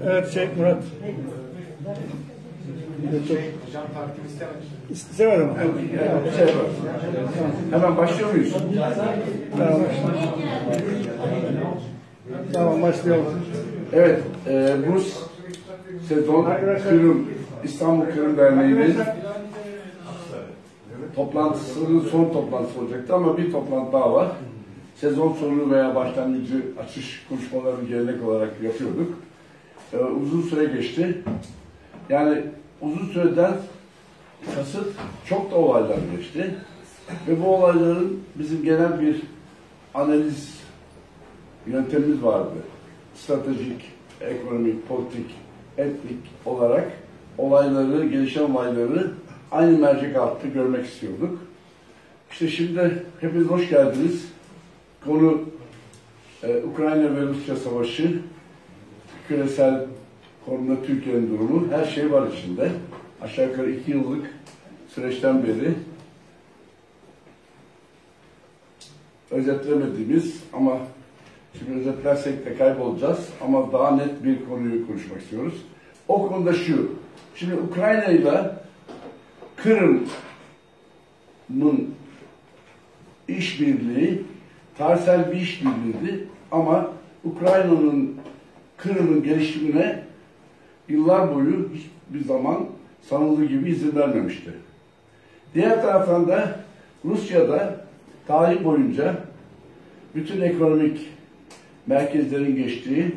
Evet Murat. Hocam takdim İstemedim. Hemen başlıyor muyuz? Tamam. Tamam başlayalım. Evet, bu sezon Kırım, İstanbul Kırım Derneği'nin toplantısının son toplantısı olacaktı ama bir toplantı daha var. Sezon sonu veya başlangıcı açış konuşmalarını gelenek olarak yapıyorduk. Uzun süre geçti. Yani uzun süreden kasıt çok da olaylar geçti. Ve bu olayların bizim genel bir analiz yöntemimiz vardı. Stratejik, ekonomik, politik, etnik olarak olayları, gelişen olayları aynı mercek altında görmek istiyorduk. İşte şimdi hepiniz hoş geldiniz. Konu Ukrayna ve Rusya savaşı, küresel konuda Türkiye'nin durumu, her şey var içinde. Aşağı yukarı 2 yıllık süreçten beri özetlemediğimiz ama şimdi özetlersek de kaybolacağız ama daha net bir konuyu konuşmak istiyoruz. O konuda şu, şimdi Ukrayna ile Kırım'ın işbirliği tarihsel bir işbirliğiydi ama Ukrayna'nın Kırım'ın gelişimine yıllar boyu hiçbir zaman sanıldığı gibi izin vermemişti. Diğer taraftan da Rusya'da tarih boyunca bütün ekonomik merkezlerin geçtiği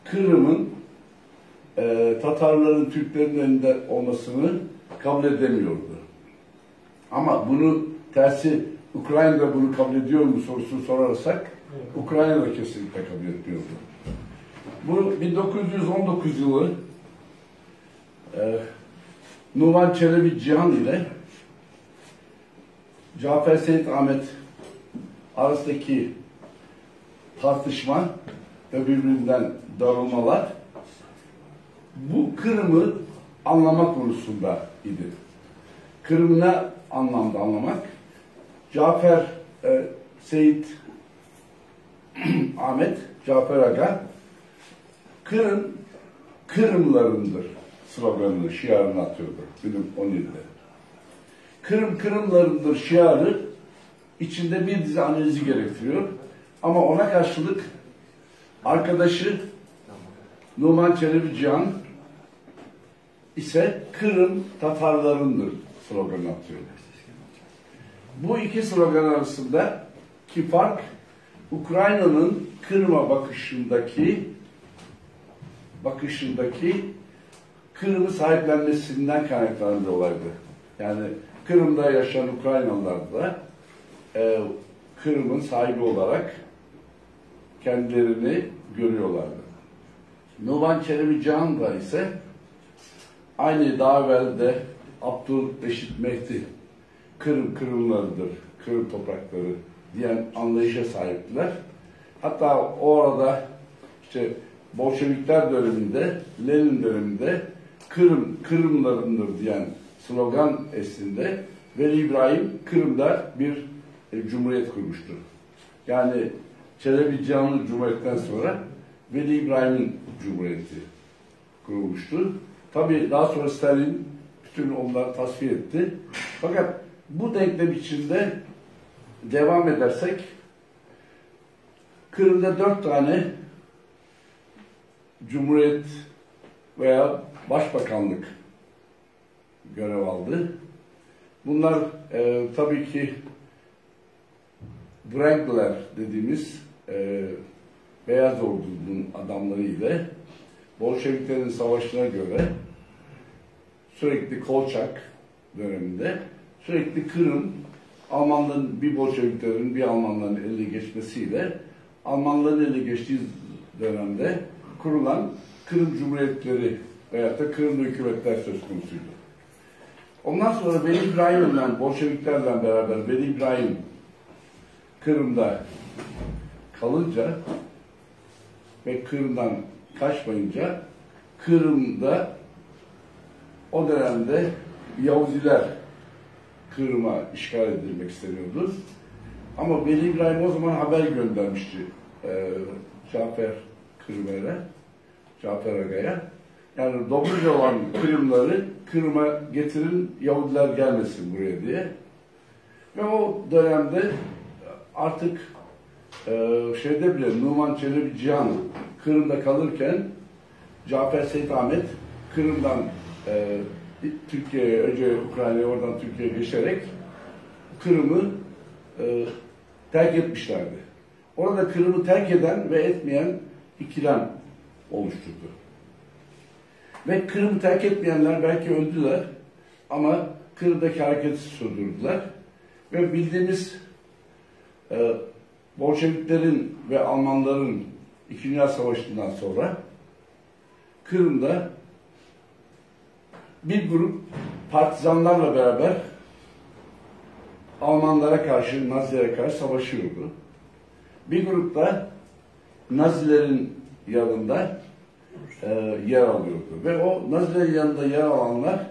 Kırım'ın Tatarların, Türklerin elinde olmasını kabul edemiyordu. Ama bunu tersi Ukrayna'da bunu kabul ediyor mu sorusunu sorarsak Ukrayna'da kesinlikle kabul etmiyordu. Bu 1919 yılı Numan Çelebi Cihan ile Cafer Seyit Ahmet arasındaki tartışma ve birbirinden darılmalar bu Kırım'ı anlamak konusunda idi. Kırım'ı ne anlamda anlamak? Cafer Seyit Ahmet, Cafer Aga Kırım, Kırımlarındır sloganını, şiarını atıyordu 1917'de. Kırım, Kırımlarındır şiarı içinde bir dizi analizi gerektiriyor. Ama ona karşılık arkadaşı Numan Çelebi Cihan ise Kırım Tatarlarındır sloganını atıyor. Bu iki slogan arasındaki fark Ukrayna'nın Kırım'a bakışındaki Kırım'ı sahiplenmesinden kaynaklanan bir olaydı. Yani Kırım'da yaşayan Ukraynalılar da Kırım'ın sahibi olarak kendilerini görüyorlardı. Numan Çelebi Cihan da ise aynı daha evvel de Abdülreşit Mehdi Kırım Kırımlarıdır, Kırım toprakları diyen anlayışa sahiptiler. Hatta o arada işte Bolşevikler döneminde, Lenin döneminde Kırım Kırımlarındır diyen slogan eslinde Veli İbrahim Kırım'da bir cumhuriyet kurmuştur. Yani Çelebi Cihan'ın cumhuriyetten sonra Veli İbrahim'in cumhuriyeti kurulmuştu. Tabii daha sonra Stalin bütün onları tasfiye etti. Fakat bu denklem içinde devam edersek Kırım'da 4 tane cumhuriyet veya başbakanlık görev aldı. Bunlar tabii ki Wrangler dediğimiz Beyaz Ordu'nun adamları ile Bolşeviklerin savaşına göre sürekli Kolçak döneminde sürekli Kırım Almanların bir Bolşeviklerin bir Almanların eline geçmesiyle Almanların eline geçtiği dönemde kurulan Kırım Cumhuriyetleri veyahut da Kırım hükümetler söz konusuydu. Ondan sonra Veli İbrahim'le Bolşeviklerle beraber Veli İbrahim Kırım'da kalınca ve Kırım'dan kaçmayınca Kırım'da o dönemde Yahudiler Kırım'a işgal edilmek isteniyordu. Ama Veli İbrahim o zaman haber göndermişti Cafer Kırmer'e, Cafer Aga'ya. Yani Dobruca olan Kırımları Kırım'a getirin, Yahudiler gelmesin buraya diye. Ve o dönemde artık şeyde bile Numan Çelebi Cihan Kırım'da kalırken Cafer Seyit Ahmet Kırım'dan Türkiye'ye, önce Ukrayna'ya, oradan Türkiye'ye geçerek Kırım'ı terk etmişlerdi. Orada Kırım'ı terk eden ve etmeyen ikilem oluşturdu. Ve Kırım'ı terk etmeyenler belki öldüler ama Kırım'daki hareketi sürdürdüler. Ve bildiğimiz Bolşeviklerin ve Almanların İkinci Dünya Savaşı'ndan sonra Kırım'da bir grup partizanlarla beraber Almanlara karşı, Nazilere karşı savaşıyordu. Bir grup da Nazilerin yanında yer alıyordu. Ve o Nazilerin yanında yer alanlar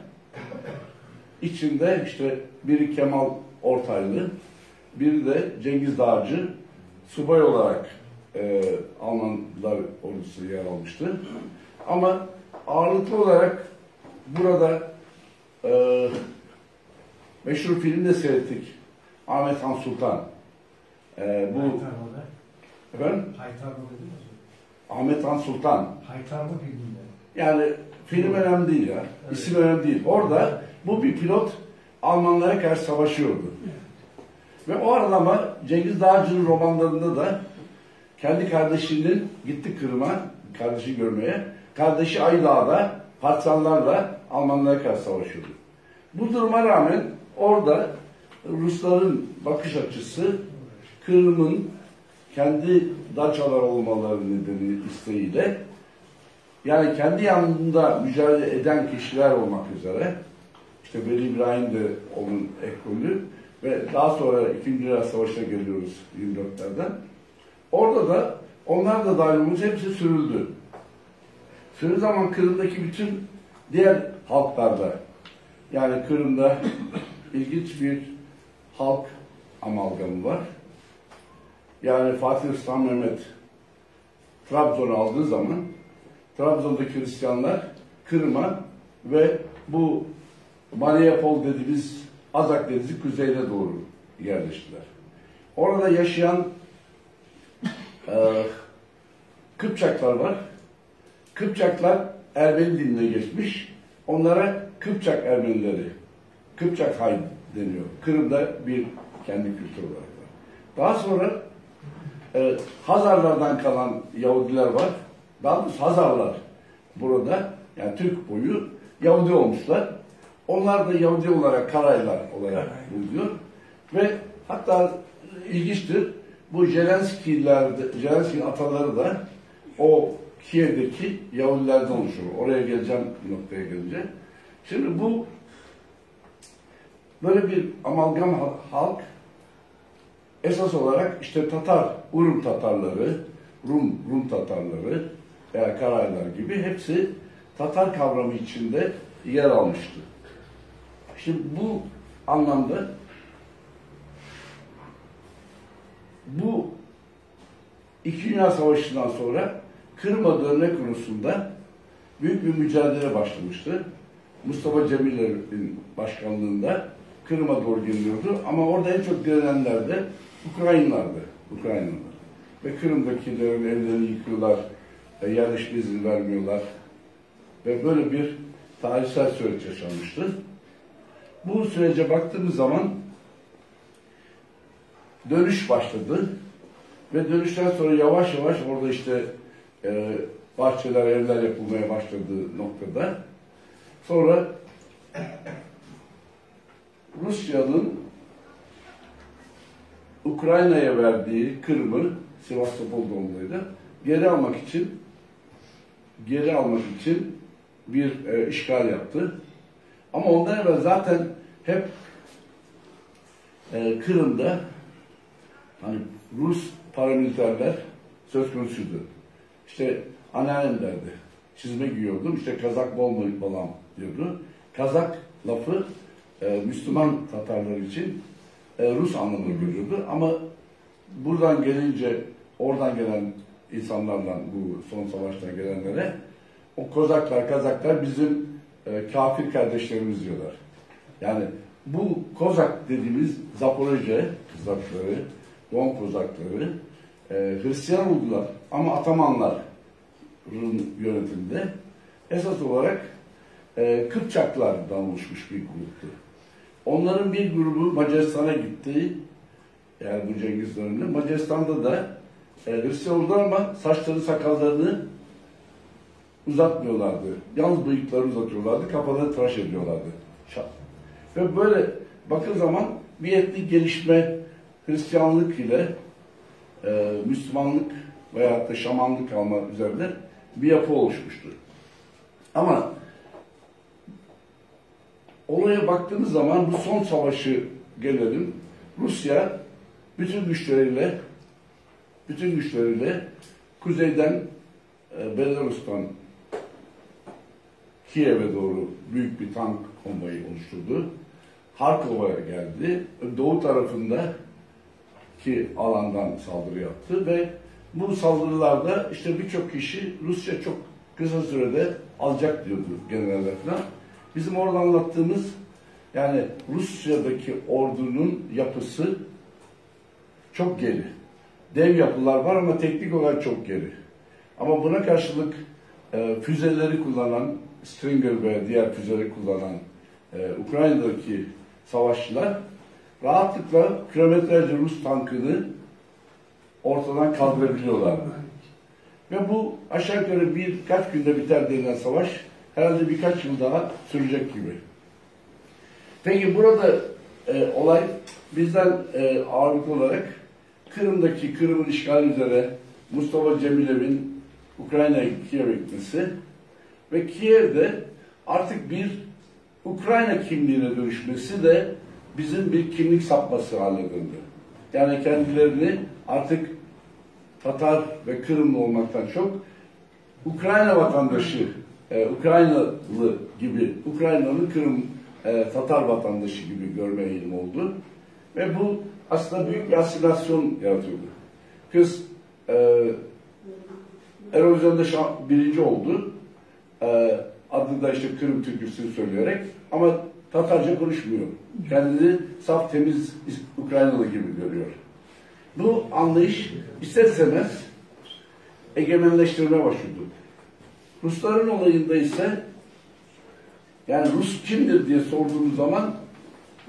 içinde işte biri Kemal Ortaylı, biri de Cengiz Dağcı subay olarak Almanlar ordusu yer almıştı. Ama ağırlıklı olarak burada meşhur filmde seyrettik. Ahmet Han Sultan. Bu efendim? Ahmet Han Sultan. Yani film önemli değil ya. Evet. İsim önemli değil. Orada bu bir pilot Almanlara karşı savaşıyordu. Ve o arada Cengiz Dağcı'nın romanlarında da kendi kardeşinin gitti Kırım'a, kardeşi görmeye. Kardeşi Aydağ'da partizanlarla Almanlara karşı savaşıyordu. Bu duruma rağmen orada Rusların bakış açısı Kırım'ın kendi daçalar olmaları nedeni isteğiyle, yani kendi yanında mücadele eden kişiler olmak üzere, işte Veli İbrahim de onun ekolü ve daha sonra İkinci Dünya Savaşı'na geliyoruz 24'lerden. Orada da onlar da dahil olmuş, hepsi sürüldü. Sürü zaman Kırım'daki bütün diğer halklarda, yani Kırım'da ilginç bir halk amalgamı var. Yani Fatih Sultan Mehmet Trabzon'u aldığı zaman Trabzon'daki Hristiyanlar Kırım'a ve bu Mariupol dediğimiz Azak Denizi kuzeyine doğru yerleştiler. Orada yaşayan Kıpçaklar var. Kıpçaklar Ermeni diline geçmiş. Onlara Kıpçak Ermenileri, Kıpçak Hay deniyor. Kırım'da bir kendi kültürü olarak var. Daha sonra Hazarlardan kalan Yahudiler var. Daha doğrusu Hazarlar burada, yani Türk boyu Yahudi olmuşlar. Onlar da Yahudi olarak Karaylar olarak bulunuyor. Ve hatta ilginçtir, bu Zelenski'nin ataları da o Kiev'deki Yahudilerden oluşuyor. Oraya geleceğim noktaya gelince. Şimdi bu böyle bir amalgam halk esas olarak işte Tatar, Urum Tatarları, Rum Tatarları veya Karaylar gibi hepsi Tatar kavramı içinde yer almıştı. Şimdi bu anlamda bu İkinci Dünya Savaşı'ndan sonra Kırım'a dönme konusunda büyük bir mücadele başlamıştı. Mustafa Cemiller'in başkanlığında Kırım'a doğru geliyordu ama orada en çok direnenler de Ukraynalılardı. Ve Kırım'dakilerin evlerini yıkıyorlar, yerleşme izin vermiyorlar ve böyle bir tarihsel süreç yaşanmıştı. Bu sürece baktığımız zaman dönüş başladı ve dönüşten sonra yavaş yavaş orada işte bahçeler, evler yapılmaya başladığı noktada sonra Rusya'nın Ukrayna'ya verdiği Kırım'ı, Sivastopol'da ondaydı, geri almak için bir işgal yaptı. Ama ondan evvel zaten hep Kırım'da hani Rus paramiliterler söz konusuydu. İşte anneannem derdi, çizme giyiyordum, işte Kazak bol balam diyordu. Kazak lafı Müslüman Tatarlar için Rus anlamını görüyordu. Ama buradan gelince oradan gelen insanlardan, bu son savaştan gelenlere o Kozaklar, Kazaklar bizim kafir kardeşlerimiz diyorlar. Yani bu Kozak dediğimiz Zaporojye Kazakları, Don Kozakları Hristiyan oldular ama Atamanların yönetiminde esas olarak Kıpçaklardan oluşmuş bir gruptu. Onların bir grubu Macaristan'a gitti. Yani bu Cengiz döneminde. Macaristan'da da Hristiyan oldular ama saçları sakallarını uzatmıyorlardı. Yalnız bıyıkları uzatıyorlardı. Kafalarını tıraş ediyorlardı. Ve böyle bakın zaman bir etnik gelişme Hristiyanlık ile Müslümanlık veyahut da Şamanlık kalma üzerinde bir yapı oluşmuştur. Ama olaya baktığımız zaman bu son savaşı gelelim. Rusya bütün güçleriyle kuzeyden Belarus'tan Kiev'e doğru büyük bir tank konvoyu oluşturdu. Harkov'a geldi. Doğu tarafında ki alandan saldırı yaptı ve bu saldırılarda işte birçok kişi Rusya çok kısa sürede alacak diyordu generaller falan. Bizim orada anlattığımız yani Rusya'daki ordunun yapısı çok geri. Dev yapılar var ama teknik olarak çok geri. Ama buna karşılık füzeleri kullanan, Stinger ve diğer füzeleri kullanan Ukrayna'daki savaşçılar rahatlıkla kilometrelerce Rus tankını ortadan kaldırabiliyorlardı. Ve bu aşağı yukarı birkaç günde biter denilen savaş herhalde birkaç yıl daha sürecek gibi. Peki burada olay bizden ağırlıklı olarak Kırım'ın işgali üzere Mustafa Cemilev'in Ukrayna'ya Kiev'e gitmesi ve Kiev'de artık bir Ukrayna kimliğine dönüşmesi de bizim bir kimlik sapması haline döndü. Yani kendilerini artık Tatar ve Kırımlı olmaktan çok Ukrayna vatandaşı, Ukraynalı gibi, Ukraynalı Kırım Tatar vatandaşı gibi görme eğilimi oldu. Ve bu aslında büyük bir asimilasyon yaratıyordu. Kız Eurovision'da birinci oldu. Adı da işte Kırım türküsünü söyleyerek ama Tatarca konuşmuyor. Kendini saf temiz Ukraynalı gibi görüyor. Bu anlayış ister istemez egemenleştirmeye başladı. Rusların olayında ise yani Rus kimdir diye sorduğumuz zaman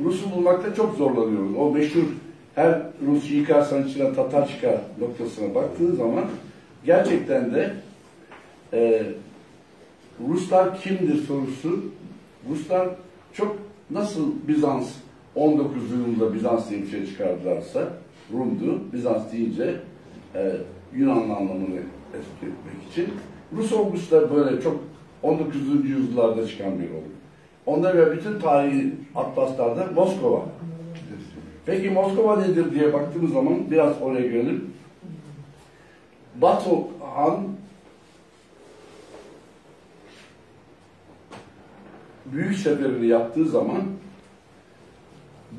Rus'u bulmakta çok zorlanıyoruz. O meşhur her Rus yıkarsan içine Tatar çıkar noktasına baktığın zaman gerçekten de Ruslar kimdir sorusu, Ruslar çok nasıl Bizans 19. yüzyılda Bizans diye bir şey çıkardılarsa Rum'du, Bizans deyince Yunanlı anlamını etmek için Rus olgusu da böyle çok 19. yüzyıllarda çıkan bir olgu. Onda ve bütün tarihi atlaslarda Moskova. Peki Moskova nedir diye baktığımız zaman biraz oraya gelelim. Batu Han büyük seferini yaptığı zaman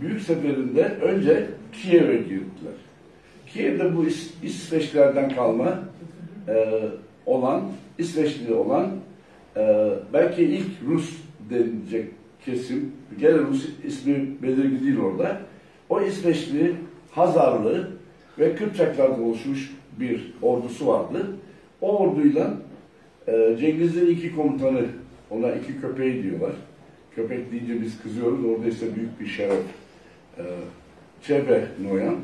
büyük seferinde önce Kiev'e girdiler. Kiev'de bu İsveçlilerden kalma İsveçli olan belki ilk Rus denilecek kesim, gene Rus ismi belirgin değil orada. O İsveçli, Hazarlı ve Kıpçaklardan oluşmuş bir ordusu vardı. O orduyla Cengiz'in iki komutanı, ona iki köpeği diyorlar. Köpek deyince biz kızıyoruz, orada ise büyük bir şeref. Çebe Noyan,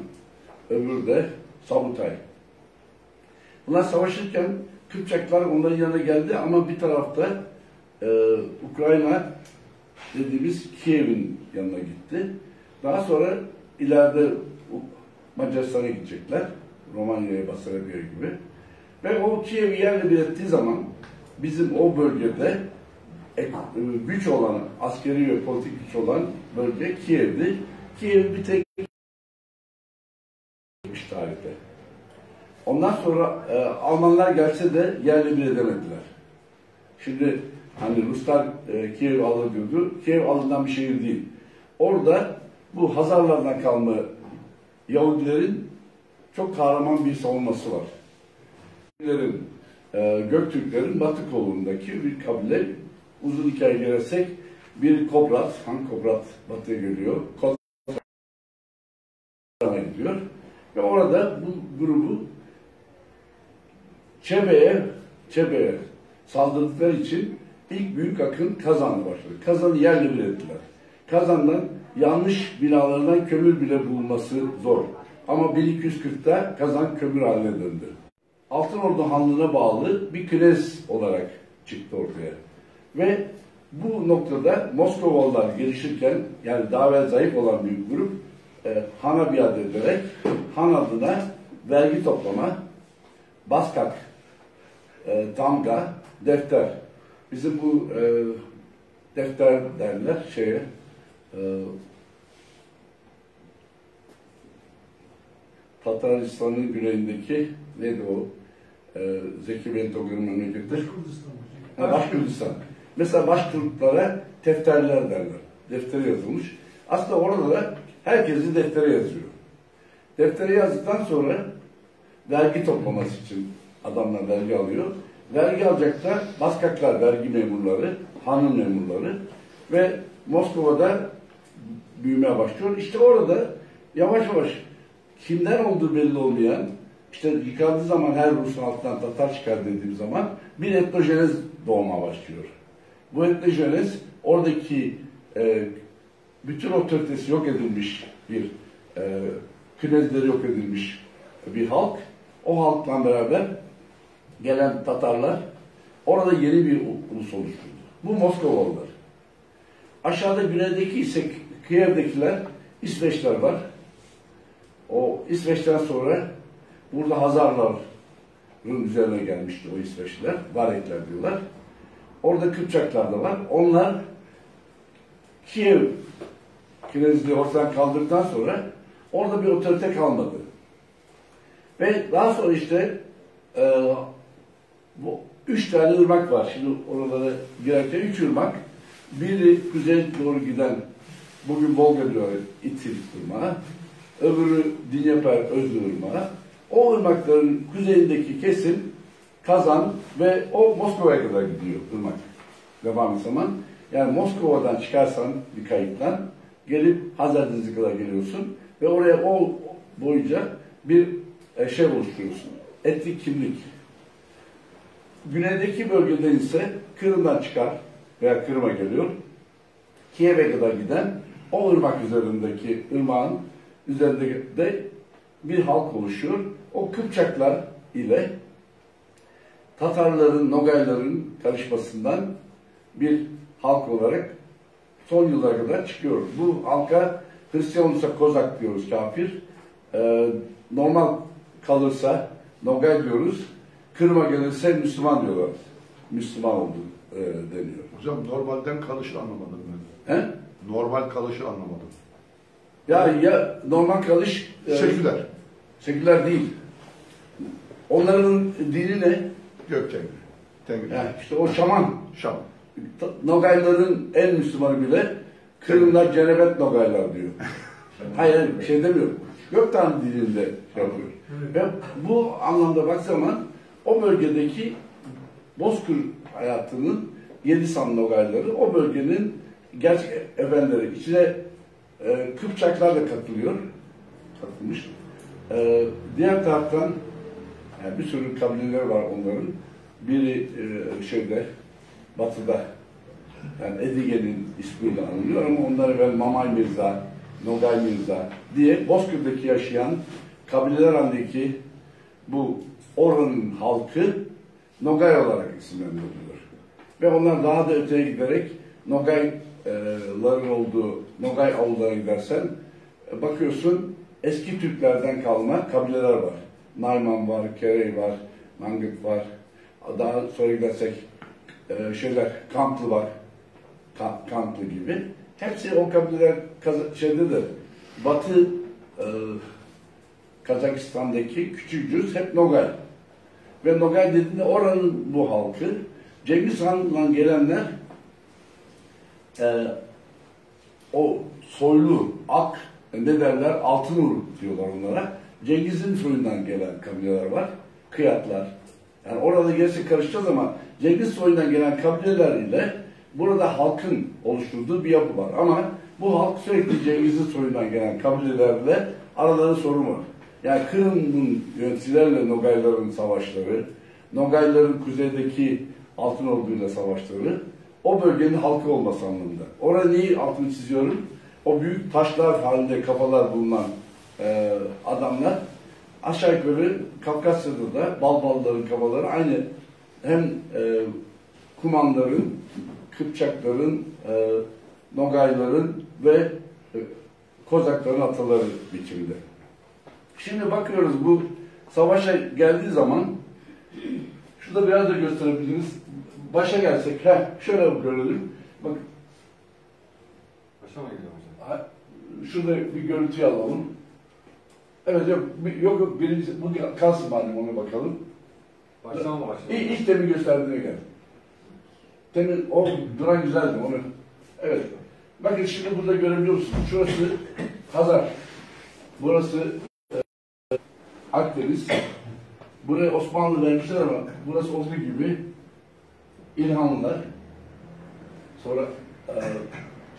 öbürü de Sabutay. Bunlar savaşırken Kıpçaklar onların yanına geldi ama bir tarafta Ukrayna dediğimiz Kiev'in yanına gitti. Daha sonra ileride Macaristan'a gidecekler. Romanya'ya, Basarabia'ya gibi. Ve o Kiev'i yerle bir ettiği zaman bizim o bölgede güç olan, askeri ve politik güç olan bölge Kiev'di. Kiev bir tek tarihte. Ondan sonra Almanlar gelse de yerle bir edemediler. Şimdi hani Ruslar Kiev alır diyordu. Kiev alınan bir şehir değil. orada bu Hazarlardan kalma Yahudilerin çok kahraman bir savunması var. Göktürklerin Batı kolundaki bir kabile, uzun hikaye girersek bir Kobrat, Han Kobrat batıya geliyor, Kozan'a gidiyor ve orada bu grubu Çebe'ye saldırdıkları için ilk büyük akın Kazan'la başladı. Kazan'ı yerle bir ettiler. Kazan'dan yanlış binalardan kömür bile bulunması zor. Ama 1240'ta Kazan kömür haline döndü. Altınordu Hanlığı'na bağlı bir knez olarak çıktı ortaya. Ve bu noktada Moskovalılar gelişirken, yani daha evvel zayıf olan bir grup, Han'a biat ederek Han adına vergi toplama, baskak, damga, defter. Bizim bu defter derler şeye, Tataristan'ın güneyindeki neydi o? Zeki Bentoglu'nun memleketi. Başkurdistan. Mesela Başkurdlara defterler derler. Deftere yazılmış. Aslında orada da herkesi deftere yazıyor. Deftere yazdıktan sonra vergi toplaması için adamlar vergi alıyor. Vergi alacak da baskaklar, vergi memurları, hanın memurları ve Moskova'da büyümeye başlıyor. İşte orada yavaş yavaş kimden olduğu belli olmayan, işte yıkandığı zaman her Rus'un altından Tatar çıkar dediğim zaman bir etnojenez doğmaya başlıyor. Bu etnojenez oradaki bütün otoritesi yok edilmiş bir knezleri yok edilmiş bir halk. O halkla beraber gelen Tatarlar orada yeni bir ulus oluşturdu. Bu Moskovalılar. Aşağıda güneydeki ise Kiev'dekiler İsveçler var. O İsveç'ten sonra burada Hazarların üzerine gelmişti o İsveçliler. Varekler diyorlar. Orada Kıpçaklar da var. Onlar Kiev Knezliği ortadan kaldırdıktan sonra orada bir otorite kalmadı. Ve daha sonra işte bu 3 tane ırmak var. Şimdi oralara girerken 3 ırmak. Biri kuzeye doğru giden, bugün Volga diyor, İtil ırmağı. Öbürü Dinyeper Özlü ırmağı. O ırmakların kuzeyindeki kesim Kazan ve o Moskova'ya kadar gidiyor ırmak. Devam zaman. Yani Moskova'dan çıkarsan bir kayıktan gelip Hazar Denizi'ne kadar geliyorsun ve oraya o boyunca bir şey oluşturuyorsun. Etnik kimlik. Güneydeki bölgede ise Kırım'dan çıkar veya Kırım'a geliyor. Kiev'e kadar giden o ırmak üzerindeki ırmağın üzerinde de bir halk oluşuyor. O Kıpçaklar ile Tatarların, Nogayların karışmasından bir halk olarak son yıllara kadar çıkıyor. Bu halka Hristiyan olursa Kozak diyoruz, kafir. Normal kalırsa Nogay diyoruz. Kırım'a gelirse Müslüman diyorlar. Müslüman oldu deniyor. Hocam normalden kalışı anlamadım ben. He? Normal kalışı anlamadım. Ya normal kalış... Seküler. Seküler değil. Onların dini ne? Göktengri. Tengri. Yani işte o şaman. Şam. Nogayların en Müslümanı bile Kırımlar cenebet Nogaylar diyor. Hayır, bir şey demiyorum. Gökten dilinde şey yapıyor. Ve bu anlamda bak zaman o bölgedeki Bozkır hayatının Yedisan Nogayları o bölgenin gerçek efendileri. İçine Kıpçaklar da katılmış. Diğer taraftan yani bir sürü kabileler var onların. Biri şeyde batıda yani Edige'nin ismiyle anılıyor ama onlar evvel Mamay Mirza, Nogay Mirza diye Bozkır'daki yaşayan kabileler halindeki bu oranın halkı Nogay olarak isimlendiriliyor. Ve onlar daha da öteye giderek Nogayların olduğu Nogay avlularına gidersen bakıyorsun eski Türklerden kalma kabileler var. Nayman var, Kerey var, Mangıt var. Daha sonra gidersek Kamplı var. Kamplı gibi. Hepsi o kabileler şeydedir. Batı Kazakistan'daki küçük cüz hep Nogay. Ve Nogay dediğinde oranın bu halkı Cengiz Han'la gelenler o soylu, ak, ne derler, altın uruk diyorlar onlara. Cengiz'in soyundan gelen kabileler var. Kıyatlar. Yani orada gerisi karışacağız ama Cengiz soyundan gelen kabileler ile burada halkın oluşturduğu bir yapı var. Ama bu halk sürekli Cengiz'in soyundan gelen kabilelerle aralarında sorun var. Yani Kırım'ın yöneticilerle Nogayların savaşları, Nogayların kuzeydeki Altınordu ile savaşları, o bölgenin halkı olması anlamında. Orada neyi altını çiziyorum? O büyük taşlar halinde kafalar bulunan adamlar aşağı yukarı Kafkasya'da da Balbalların kafaları aynı hem Kumanların, Kıpçakların, Nogayların ve Kozakların ataları biçimde. Şimdi bakıyoruz bu savaşa geldiği zaman şurada biraz da gösterebiliriz. Başa gelsek, şöyle görelim. Bak. Başa mı gidiyor hocam? Şurada bir görüntüyü alalım. Evet, yok birinci, bu kalsın madem, ona bakalım. Baştan mı başlayalım? İlk demin gösterdiğine gel. Demin o duran güzeldi onu. Evet. Bakın şimdi burada görebiliyor musunuz? Şurası Hazar. Burası Akdeniz. Buraya Osmanlı vermişler ama burası olduğu gibi İlhanlılar. Sonra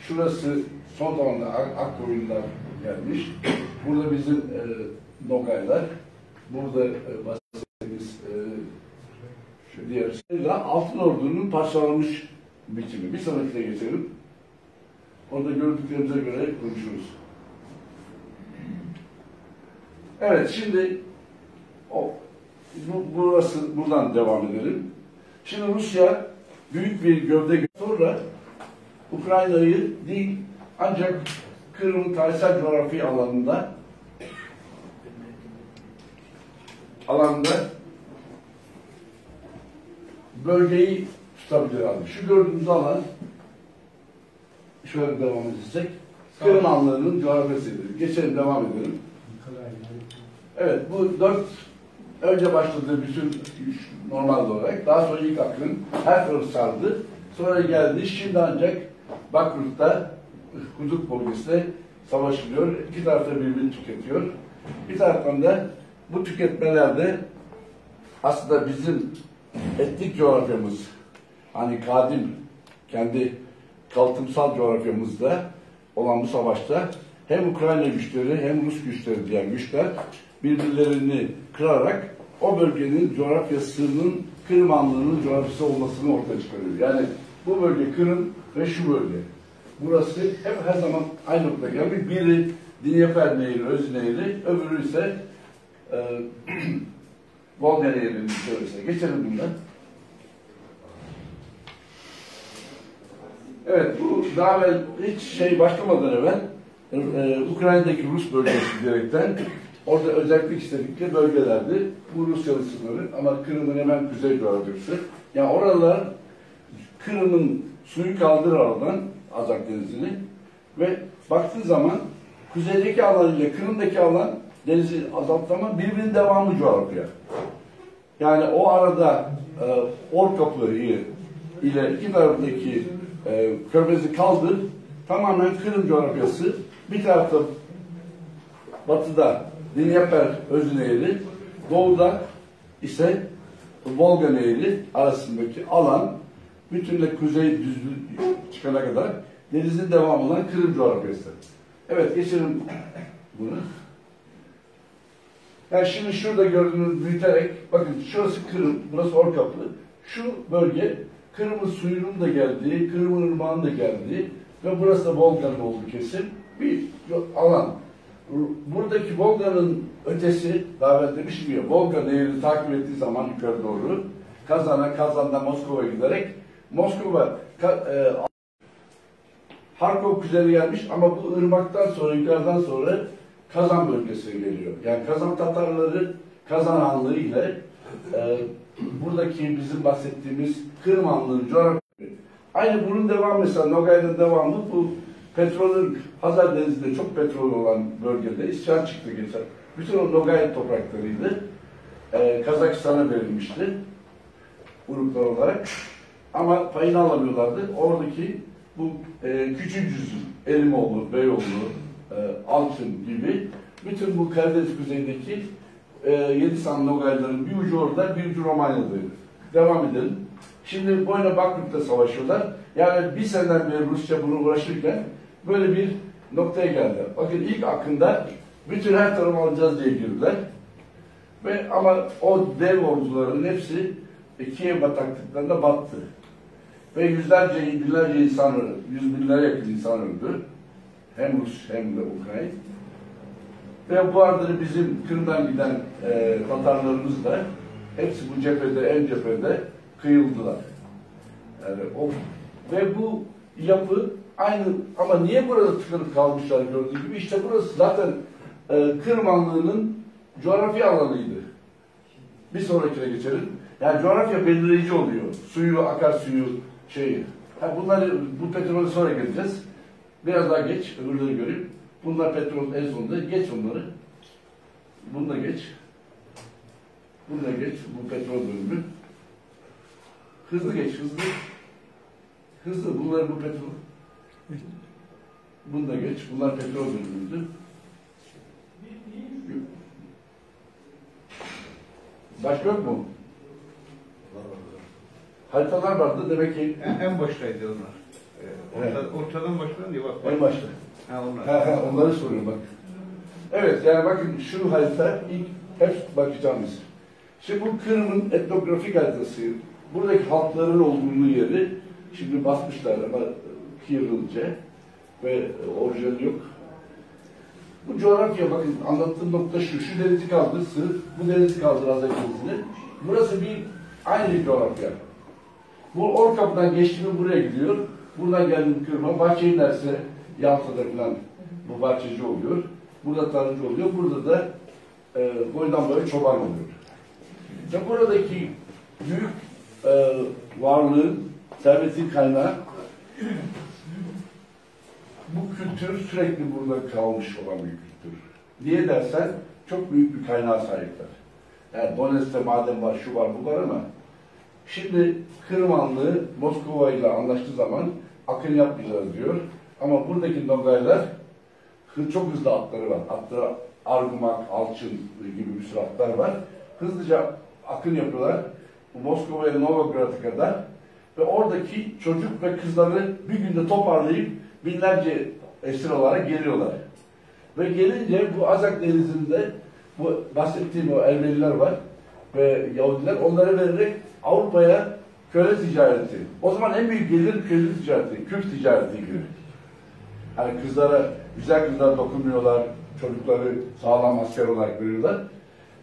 şurası son zamanda Akkoyunlular gelmiş. Burada bizim Nogaylar. Burada bahsettiğimiz diğer şeyler Altınordu'nun parçalanmış biçimi. Bir sonrakine geçelim. Orada gördüklerimize göre konuşuruz. Evet, şimdi buradan devam edelim. Şimdi Rusya büyük bir gövde sonra Ukrayna'yı değil ancak Kırım'ın tarihsel coğrafi alanında bölgeyi tutabilir abi. Şu gördüğünüz alan şöyle devam edecek. Kırım Hanlığı'nın coğrafyasıdır. Geçelim, devam edelim. Evet, bu 4 önce başladığı bütün normal olarak, daha sonra ilk akın her tarafı sardı. Sonra geldi, şimdi ancak Bakrut'ta, Hudut bölgesinde savaşılıyor. İki tarafta birbirini tüketiyor. Bir taraftan da bu tüketmelerde aslında bizim etnik coğrafyamız, hani kadim, kendi kalıtımsal coğrafyamızda olan bu savaşta hem Ukrayna güçleri hem Rus güçleri diyen güçler birbirlerini kırarak o bölgenin coğrafyasının Kırım Hanlığı'nın coğrafyası olmasını ortaya çıkarıyor. Yani bu bölge Kırım ve şu bölge. Burası hep her zaman aynı noktaya gelmiş. Biri Dnyeper Nehri, Öz Nehri, öbürü ise Volga Nehri'nin çevresine. Geçelim bundan. Evet, bu daha evvel hiç başlamadan evvel Ukrayna'daki Rus bölgesi diyerekten orada özellik istedikleri bölgelerdi. Bu Rusya'nın sınırı ama Kırım'ın hemen kuzey coğrafyası. Yani oralar Kırım'ın suyu kaldırır oradan Azak Denizi'ni ve baktığı zaman kuzeydeki alan ile Kırım'daki alan denizi azalttığı zaman birbirinin devamlı coğrafya. Yani o arada Orkapı ile iki tarafındaki körfezi kaldır, tamamen Kırım coğrafyası. Bir tarafta batıda Dnyeper Öz Nehri, doğuda ise Volga Nehri arasındaki alan bütünle kuzey düzlüğü çıkana kadar denizin devamı olan Kırım coğrafyası. Evet, geçelim bunu. Yani şimdi şurada gördüğünüz büyüterek, bakın şurası Kırım, burası Orkapı. Şu bölge Kırım'ın suyunun da geldiği, Kırım'ın ırmağının da geldiği ve burası da Volga'nın olduğu kesim bir alan. Buradaki Volga'nın ötesi, daha evvel demiştim ya, Volga Nehri'ni takip ettiği zaman yukarı doğru Kazan'dan Moskova'ya giderek Moskova, Harkov kuzeye gelmiş ama bu ırmaktan sonra, yukarıdan sonra Kazan bölgesine geliyor. Yani Kazan Tatarları, Kazan Hanlığı ile buradaki bizim bahsettiğimiz Kırım Hanlığı'nın coğrafyası. Aynı bunun devamı, mesela Nogay'da devamlı bu petrolün Hazar Denizi'nde çok petrol olan bölgede isyan çıktı geçen. Bütün o Nogay topraklarıydı. Kazakistan'a verilmişti. Uruklar olarak. Ama payını alamıyorlardı. Oradaki bu Küçükcüzü, Elimoğlu, Beyoğlu, Altın gibi bütün bu Karadeniz kuzeyindeki 7 tane Nogayların bir ucu orada, bir ucu Romanya'daydı. Devam edelim. Şimdi Boyna Bakruk'ta savaşıyorlar. Yani bir seneden beri Rusya bunu uğraşırken böyle bir noktaya geldi. Bakın ilk akında bütün her tarafı alacağız diye girdiler. Ama o dev orduların hepsi Kiev bataklıklarında battı. Ve yüzlerce, binlerce insan öldü. Yüz binlere yakın insan öldü. Hem Rus hem de Ukrayna. Ve bu arada bizim Kırım'dan giden Tatarlarımız da hepsi bu cephede, en cephede kıyıldılar. Yani ve bu yapı aynı, ama niye burada tıkanıp kalmışlar gördüğünüz gibi? İşte burası zaten Kırmanlığının coğrafi alanıydı. Bir sonrakine geçelim. Yani coğrafya belirleyici oluyor. Suyu, akarsuyu, şeyi. Bu petrolü sonra geleceğiz. Biraz daha geç, öbürleri göreyim. Bunlar petrol en sonunda. Geç onları. Bunu da geç. Bunu da geç. Bu petrol bölümü. Hızlı geç, hızlı. Hızlı. Bunlar bu petrol. Bunu da geç. Bunlar petrol bölümüydü. Başka yok mu? Haritalar vardı demek ki. En baştaydı onlar. Ortadan başlayan diye bak. En başta. Onlar. Onları soruyorum bak. Evet, yani bakın şu harita ilk hep bakacağımız. Şimdi bu Kırım'ın etnografik haritası. Buradaki halkların olduğu yeri şimdi basmışlar ama Kirilce ve orijinal yok. Bu coğrafya bakın anlattığım nokta şu. Şu denizi kaldır, Sırp. Bu denizi kaldır, Azek denizini. Burası bir aynı coğrafya. Bu Orkapı'dan geçti mi buraya gidiyor. Buradan geldim Kırım'a. Bahçe inerse Yalta'da falan bu bahçeci oluyor. Burada tarımcı oluyor. Burada da boydan boya çoban oluyor. Ve buradaki büyük varlığın, servetin kaynağı bu kültür sürekli burada kalmış olan bir kültür. Niye dersen çok büyük bir kaynağa sahipler. Yani Donetsk'te maden var, şu var, bu var ama şimdi Kırmanlı Moskova ile anlaştığı zaman akın yapmayacağız diyor. Ama buradaki Nogaylar çok hızlı atları var. Atları Argumak, Alçın gibi bir sürü atlar var. Hızlıca akın yapıyorlar. Moskova'ya, Novograd'a kadar ve oradaki çocuk ve kızları bir günde toparlayıp binlerce esir olarak geliyorlar. Ve gelince bu Azak Denizi'nde bu bahsettiğim o Ermeniler var ve Yahudiler onlara vererek Avrupa'ya köle ticareti. O zaman en büyük gelir köle ticareti, Kürt ticareti gibi. Yani kızlara, güzel kızlara dokunmuyorlar, çocukları sağlam asker olarak veriyorlar.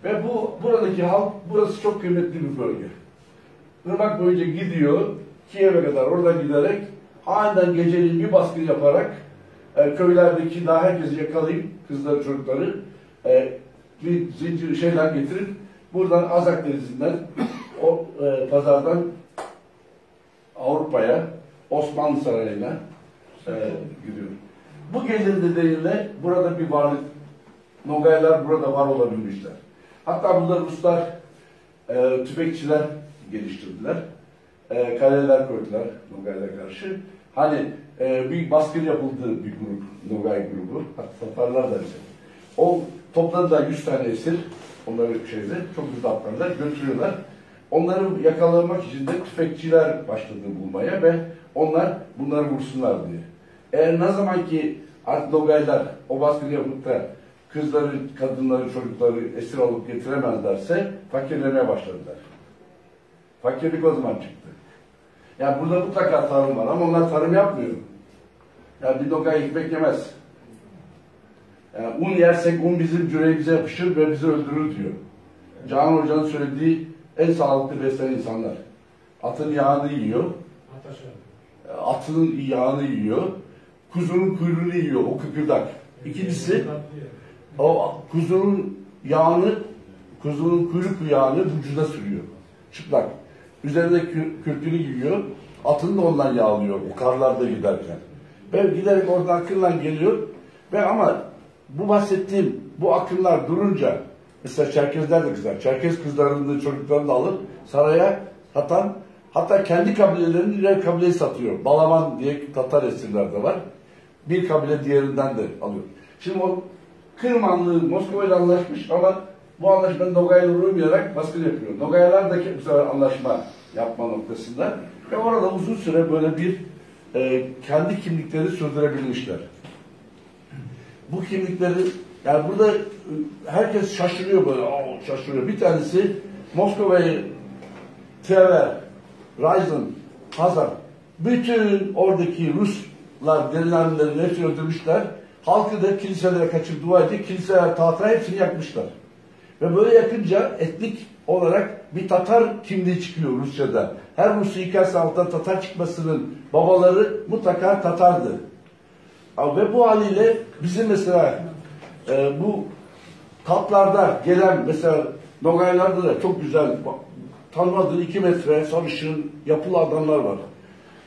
Ve buradaki halk, burası çok kıymetli bir bölge. Irmak boyunca gidiyor, Kiev'e kadar oradan giderek aniden geceliğin bir baskın yaparak köylerdeki daha herkesi yakalayıp kızları çocukları bir zincir şeyler getirip buradan Azak Denizi'nden o pazardan Avrupa'ya Osmanlı Sarayı'na gidiyor. Bu gelir nedeniyle burada bir varlık, Nogaylar burada var olabilmişler. Hatta burada Ruslar tüfekçiler geliştirdiler. Kaleler koydular Nogaylara karşı. Hani bir baskın yapıldığı bir grup, Nogay grubu, hatta Tatarlar da bize. O topladılar 100 tane esir, onları çok hızlı atlarlar, götürüyorlar. Onları yakalamak için de tüfekçiler başladı bulmaya ve onlar bunları vursunlar diye. Eğer ne zaman ki artık Nogaylar o baskını yapıp da kızları, kadınları, çocukları esir alıp getiremezlerse fakirlemeye başladılar. Fakirlik o zaman çıktı. Yani burada mutlaka tarım var ama onlar tarım yapmıyor. Yani bir Nogay ekmek yemez. Yani un yersek un bizim yüreğimize yapışır ve bizi öldürür diyor. Canan Hoca'nın söylediği en sağlıklı beslenen insanlar. Atın yağını yiyor. Atın yağını yiyor. Kuzunun kuyruğunu yiyor, o kıkırdak. İkincisi, o kuzunun yağını, kuzunun kuyruk yağını vücuda sürüyor. Çıplak. Üzerinde kürkünü giyiyor. Atını da ondan yağlıyor, o karlarda giderken. Ve giderek oradan akınla geliyor. Ve ama bu bahsettiğim, bu akınlar durunca, mesela Çerkezler de kızlar. Çerkez kızlarını, çocuklarını da alıp saraya satan Hatta kendi kabilelerini diğer kabileyi satıyor. Balaban diye Tatar esirler de var. Bir kabile diğerinden de alıyor. Şimdi o Kırmanlı Moskova ile anlaşmış ama bu anlaşmanın Nogaylara uymayarak baskın yapıyor. Nogaylar da bu sefer anlaşma yapma noktasında ve orada uzun süre böyle bir kendi kimlikleri sürdürebilmişler. Bu kimlikleri yani burada herkes şaşırıyor böyle, şaşırıyor. Bir tanesi Moskova'yı Tver, Ryazan, Hazar, bütün oradaki Ruslar denilenlerin hepsini öldürmüşler. Halkı da kiliselere kaçıp dua edip kiliseler, tahtaya hepsini yakmışlar. Ve böyle yakınca etnik olarak bir Tatar kimliği çıkıyor Rusya'da. Her Rus suikast altından Tatar çıkmasının babaları mutlaka Tatar'dı. Ve bu haliyle bizim mesela bu tatlarda gelen mesela Nogaylar'da da çok güzel tanımadığın 2 metre sarışın yapılı adamlar var.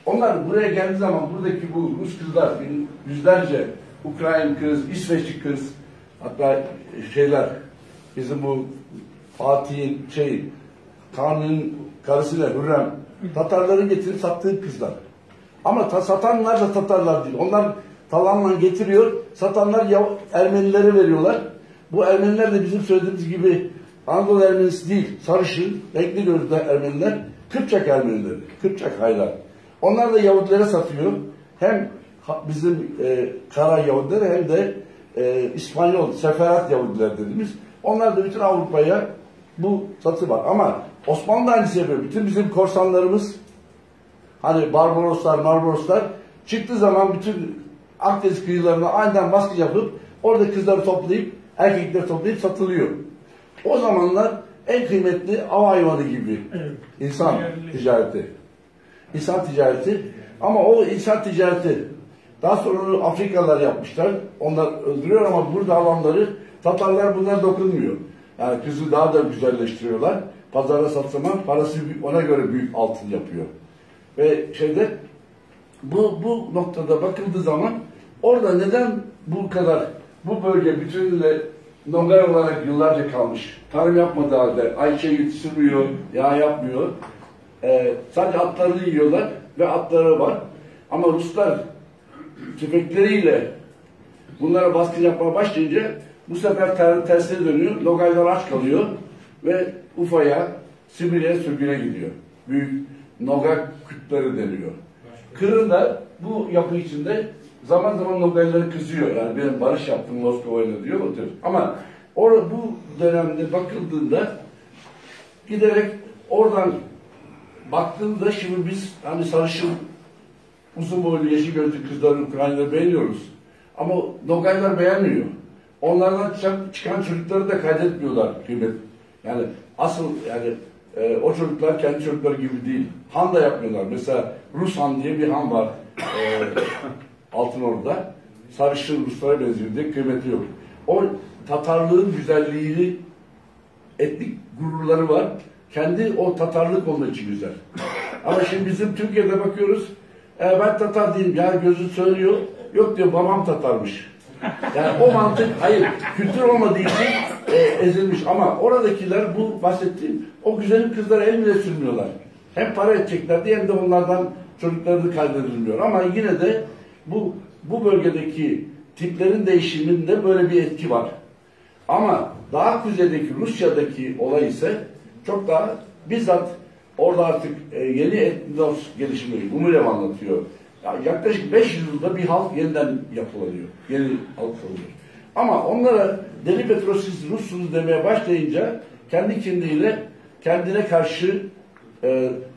Onlar buraya geldiği zaman buradaki bu Rus kızlar, yüzlerce Ukrayna kız, İsveçli kız, hatta şeyler bizim bu Fatih'in Kanun'un karısıyla Hürrem Tatarları getirip sattığı kızlar. Ama satanlar da Tatarlar değil. Onlar talanla getiriyor, satanlar Ermenilere veriyorlar. Bu Ermeniler de bizim söylediğimiz gibi Anadolu Ermenisi değil, sarışın, renkli gözlü Ermeniler, Kıpçak Ermenileri, Kıpçak haylar. Onlar da Yahudilere satıyor. Hem bizim Kara Yahudiler hem de İspanyol, Seferat Yahudiler dediğimiz. Onlar da bütün Avrupa'ya bu satı var. Ama Osmanlı da aynısı yapıyor. Bütün bizim korsanlarımız, hani Barbaroslar çıktığı zaman bütün Akdeniz kıyılarına aniden baskı yapıp orada kızları toplayıp, erkekleri toplayıp satılıyor. O zamanlar en kıymetli av hayvanı gibi insan ticareti. İnsan ticareti. Ama o insan ticareti daha sonra Afrikalılar yapmışlar. Onlar öldürüyor ama burada alanları Tatarlar bunlar dokunmuyor. Yani kızı daha da güzelleştiriyorlar. Pazara sattığı zaman parası ona göre büyük altın yapıyor. Ve bu noktada bakıldığı zaman orada neden bu kadar bu bölge bütünüyle Nogay olarak yıllarca kalmış. Tarım yapmadığı halde ayçiçeği yetiştirmiyor, yağ yapmıyor. Sadece atlarını yiyorlar ve atları var. Ama Ruslar tüfekleriyle bunlara baskın yapmaya başlayınca bu sefer tersine dönüyor. Nogaylar aç kalıyor ve Ufa'ya, Sibirya'ya sürgüne gidiyor. Büyük Nogay kütleri deniyor. Kırım'da bu yapı içinde zaman zaman Nogayları kızıyor. Yani benim barış yaptım Moskova'yla diyor. Ama bu dönemde bakıldığında giderek oradan baktığında şimdi biz hani sarışın uzun boylu yeşil gözlü kızları Ukraynalıları beğeniyoruz. Ama Nogaylar beğenmiyor. Onlardan çıkan çocukları da kaydetmiyorlar kıymet. Yani asıl yani o çocuklar kendi çocukları gibi değil. Han da yapmıyorlar. Mesela Rus Han diye bir han var. Altınordu'da. Sarışın Ruslara benziyor diye kıymeti yok. O Tatarlığın güzelliğini, etnik gururları var. Kendi o Tatarlık onun için güzel. Ama şimdi bizim Türkiye'de bakıyoruz. Ben Tatar değilim. Ya gözü söylüyor. Yok diyor babam Tatarmış. Yani o mantık hayır. Kültür olmadığı için ezilmiş. Ama oradakiler bu bahsettiğim o güzelim kızlara el bile sürmüyorlar. Hem para edecekler diye hem de onlardan çocuklarını kaydedilmiyor. Ama yine de bu bölgedeki tiplerin değişiminde böyle bir etki var. Ama daha kuzeydeki Rusya'daki olay ise çok daha bizzat orada artık yeni etnos gelişimi Gumilev anlatıyor. Yani yaklaşık 500 yılda bir halk yeniden yapılanıyor. Yeni halk oluyor. Ama onlara Deli Petrosiz Russunuz demeye başlayınca kendi kimliğiyle kendine karşı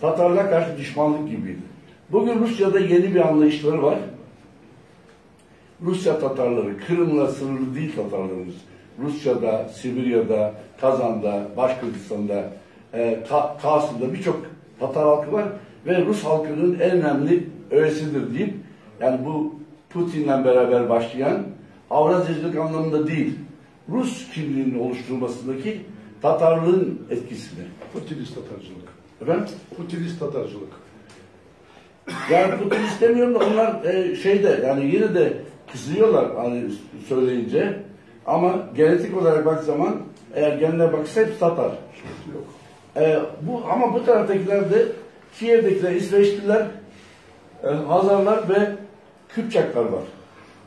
Tatarlara karşı düşmanlık gibiydi. Bugün Rusya'da yeni bir anlayışları var. Rusya Tatarları, Kırım'la sınırlı değil Tatarlarımız. Rusya'da, Sibirya'da, Kazan'da, Başkırgızistan'da, Kasım'da birçok Tatar halkı var ve Rus halkının en önemli öğesidir diyeyim. Yani bu Putin'le beraber başlayan Avrasyacılık anlamında değil, Rus kimliğinin oluşturulmasındaki Tatarlığın etkisini. Putinist Tatarcılık. Efendim? Putinist Tatarcılık. Yani Putin istemiyorum da onlar yani yine de kızıyorlar hani söyleyince ama genetik olarak bak zaman eğer genine baksa hep Tatar. Yok. Ama bu taraftakiler de Kiev'dekiler İsveçliler, Hazarlar ve Kıpçaklar var.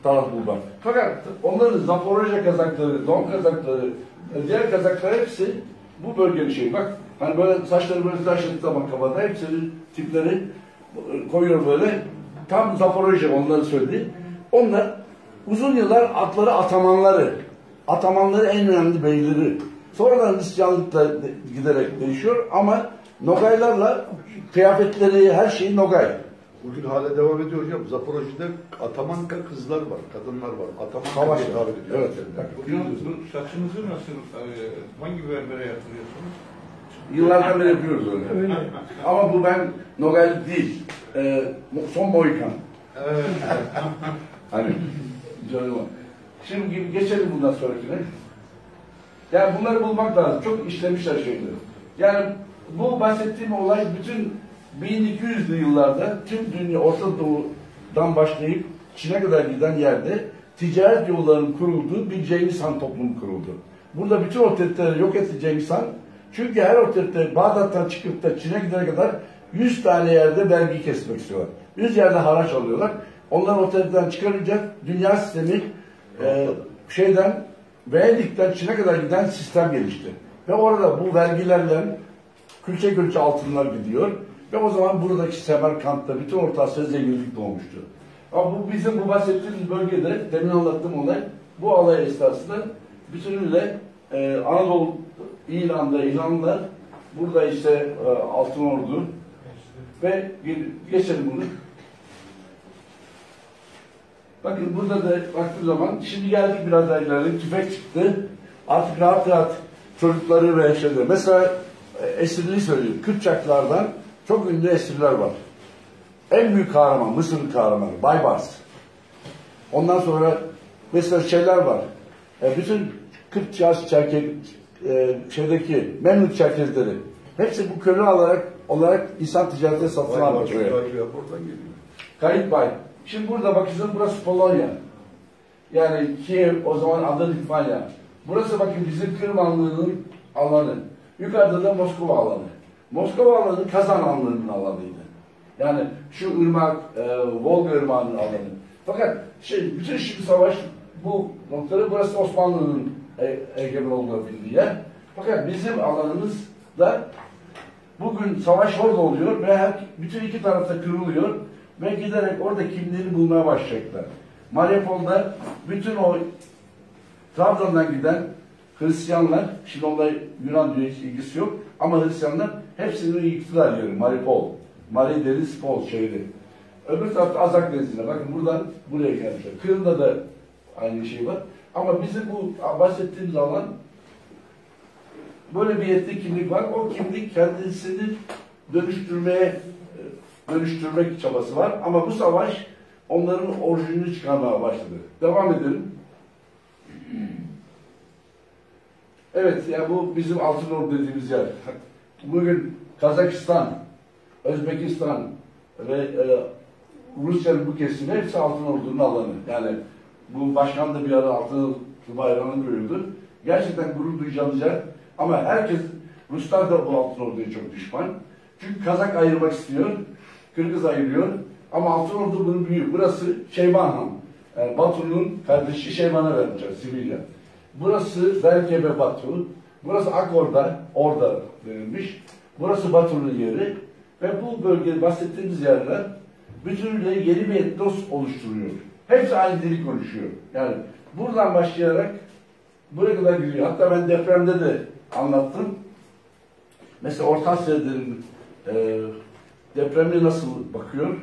Taraf Bulgar. Fakat onların Zaporojye Kazakları, Don Kazakları, diğer Kazaklar hepsi bu bölgenin şeyi. Bak hani böyle saçları böyle taşladığı zaman kafada hepsinin tipleri koyuyor böyle. Tam Zaporojye onları söyledi. Onlar uzun yıllar atları atamanları. Atamanları en önemli beyleri. Sonradan Hristiyanlıkla giderek değişiyor ama Nogaylarla kıyafetleri, her şeyi Nogay. Bugün hala devam ediyor hocam. Zaporojye'de Atamanka kızlar var, kadınlar var. Atamanka Savaş diye var. tabir ediyor. Evet. Hocam bu saçınızı nasıl, hangi berbere yatırıyorsunuz? Yıllardan beri yapıyoruz öyle. Öyle. Ama bu ben Nogaylık değil. Son Mohikan. Evet. Hani canım. Şimdi geçelim bundan sonrakine. Yani bunları bulmak lazım. Çok işlemişler şeyleri. Yani bu bahsettiğim olay bütün 1200'lü yıllarda tüm dünya Orta Doğu'dan başlayıp Çin'e kadar giden yerde ticaret yollarının kurulduğu bir Cengiz Han toplumu kuruldu. Burada bütün otoriteleri yok etti Cengiz Han. Çünkü her otorite Bağdat'tan çıkıp da Çin'e gidene kadar 100 tane yerde vergi kesmek istiyorlar. 100 yerde haraç alıyorlar. Onlar otoriteden çıkarınca dünya sistemi Venedik'ten Çin'e kadar giden sistem gelişti. Ve orada bu vergilerle külçe külçe altınlar gidiyor. Ve o zaman buradaki Semerkant'ta bütün Orta Asya zenginlik doğmuştu. Ama bu bizim bu bahsettiğimiz bölgede, demin anlattığım olay, bu alay esnasında bütünüyle Anadolu, İranlılar, burada işte Altın Ordu ve geçelim bunu. Bakın burada da baktığım zaman, şimdi geldik biraz daha ileride, tüfek çıktı. Artık rahat rahat çocukları ve şeyler. Mesela esirliği söylüyor. Kıpçaklardan çok ünlü esirler var. En büyük kahraman, Mısır'ın kahramanı, Baybars. Ondan sonra mesela şeyler var. Bütün Kıpçak, şeydeki Memlük Çerkezleri. Hepsi bu köle olarak insan ticaretine satın almış. Oradan geliyor. Kayıt Bay. Şimdi burada bakıyorsunuz, burası Polonya. Yani Kiev, o zaman adı Litvanya. Burası bakın bizim Kırım Hanlığı'nın alanı. Yukarıda da Moskova alanı. Moskova alanı Kazan Hanlığı'nın alanıydı. Yani şu ırmak, Volga ırmağının alanı. Fakat bütün şimdi savaş bu noktada, burası Osmanlı'nın egemen olduğu bildiği yer. Fakat bizim alanımızda bugün savaş orada oluyor ve bütün iki tarafta kırılıyor ve giderek orada kimliğini bulmaya başlayacaklar. Mariupol'da bütün o Trabzon'dan giden Hristiyanlar, şimdi onunla Yunan diyor hiç ilgisi yok ama Hristiyanlar hepsini yıktılar diyor Mariupol. Mari Deniz Pol şehri. Öbür tarafta Azak Denizi'ne. Bakın buradan buraya gelmişler. Kırım'da da aynı şey var. Ama bizim bu bahsettiğimiz alan böyle bir etnik kimlik var. O kimlik kendisini dönüştürmek çabası var. Ama bu savaş onların orijinini çıkarmaya başladı. Devam edelim. Evet, yani bu bizim Altınordu dediğimiz yer. Bugün Kazakistan, Özbekistan ve Rusya'nın bu kesimi hepsi Altınordu'nun alanı. Yani bu başkan da bir ara Altınordu bayrağını görüyordu. Gerçekten gurur duyacağımız yer. Ama herkes, Ruslar da bu Altınordu'ya çok düşman. Çünkü Kazak ayırmak istiyor, Kırgız ayırıyor. Ama Altınordu bunun büyüğü. Burası Şeyban Han. Yani Batu'nun kardeşi Şeyban'a vermişler, Sibirya. Burası Belkebe Batu. Burası orada verilmiş. Burası Batu'nun yeri. Ve bu bölgede bahsettiğimiz yerler bütünüyle yeni bir etnos oluşturuyor. Hepsi aynı dili konuşuyor. Yani buradan başlayarak buraya kadar gidiyor. Hatta ben depremde de anlattım. Mesela Orta Asya'nın depremine nasıl bakıyor?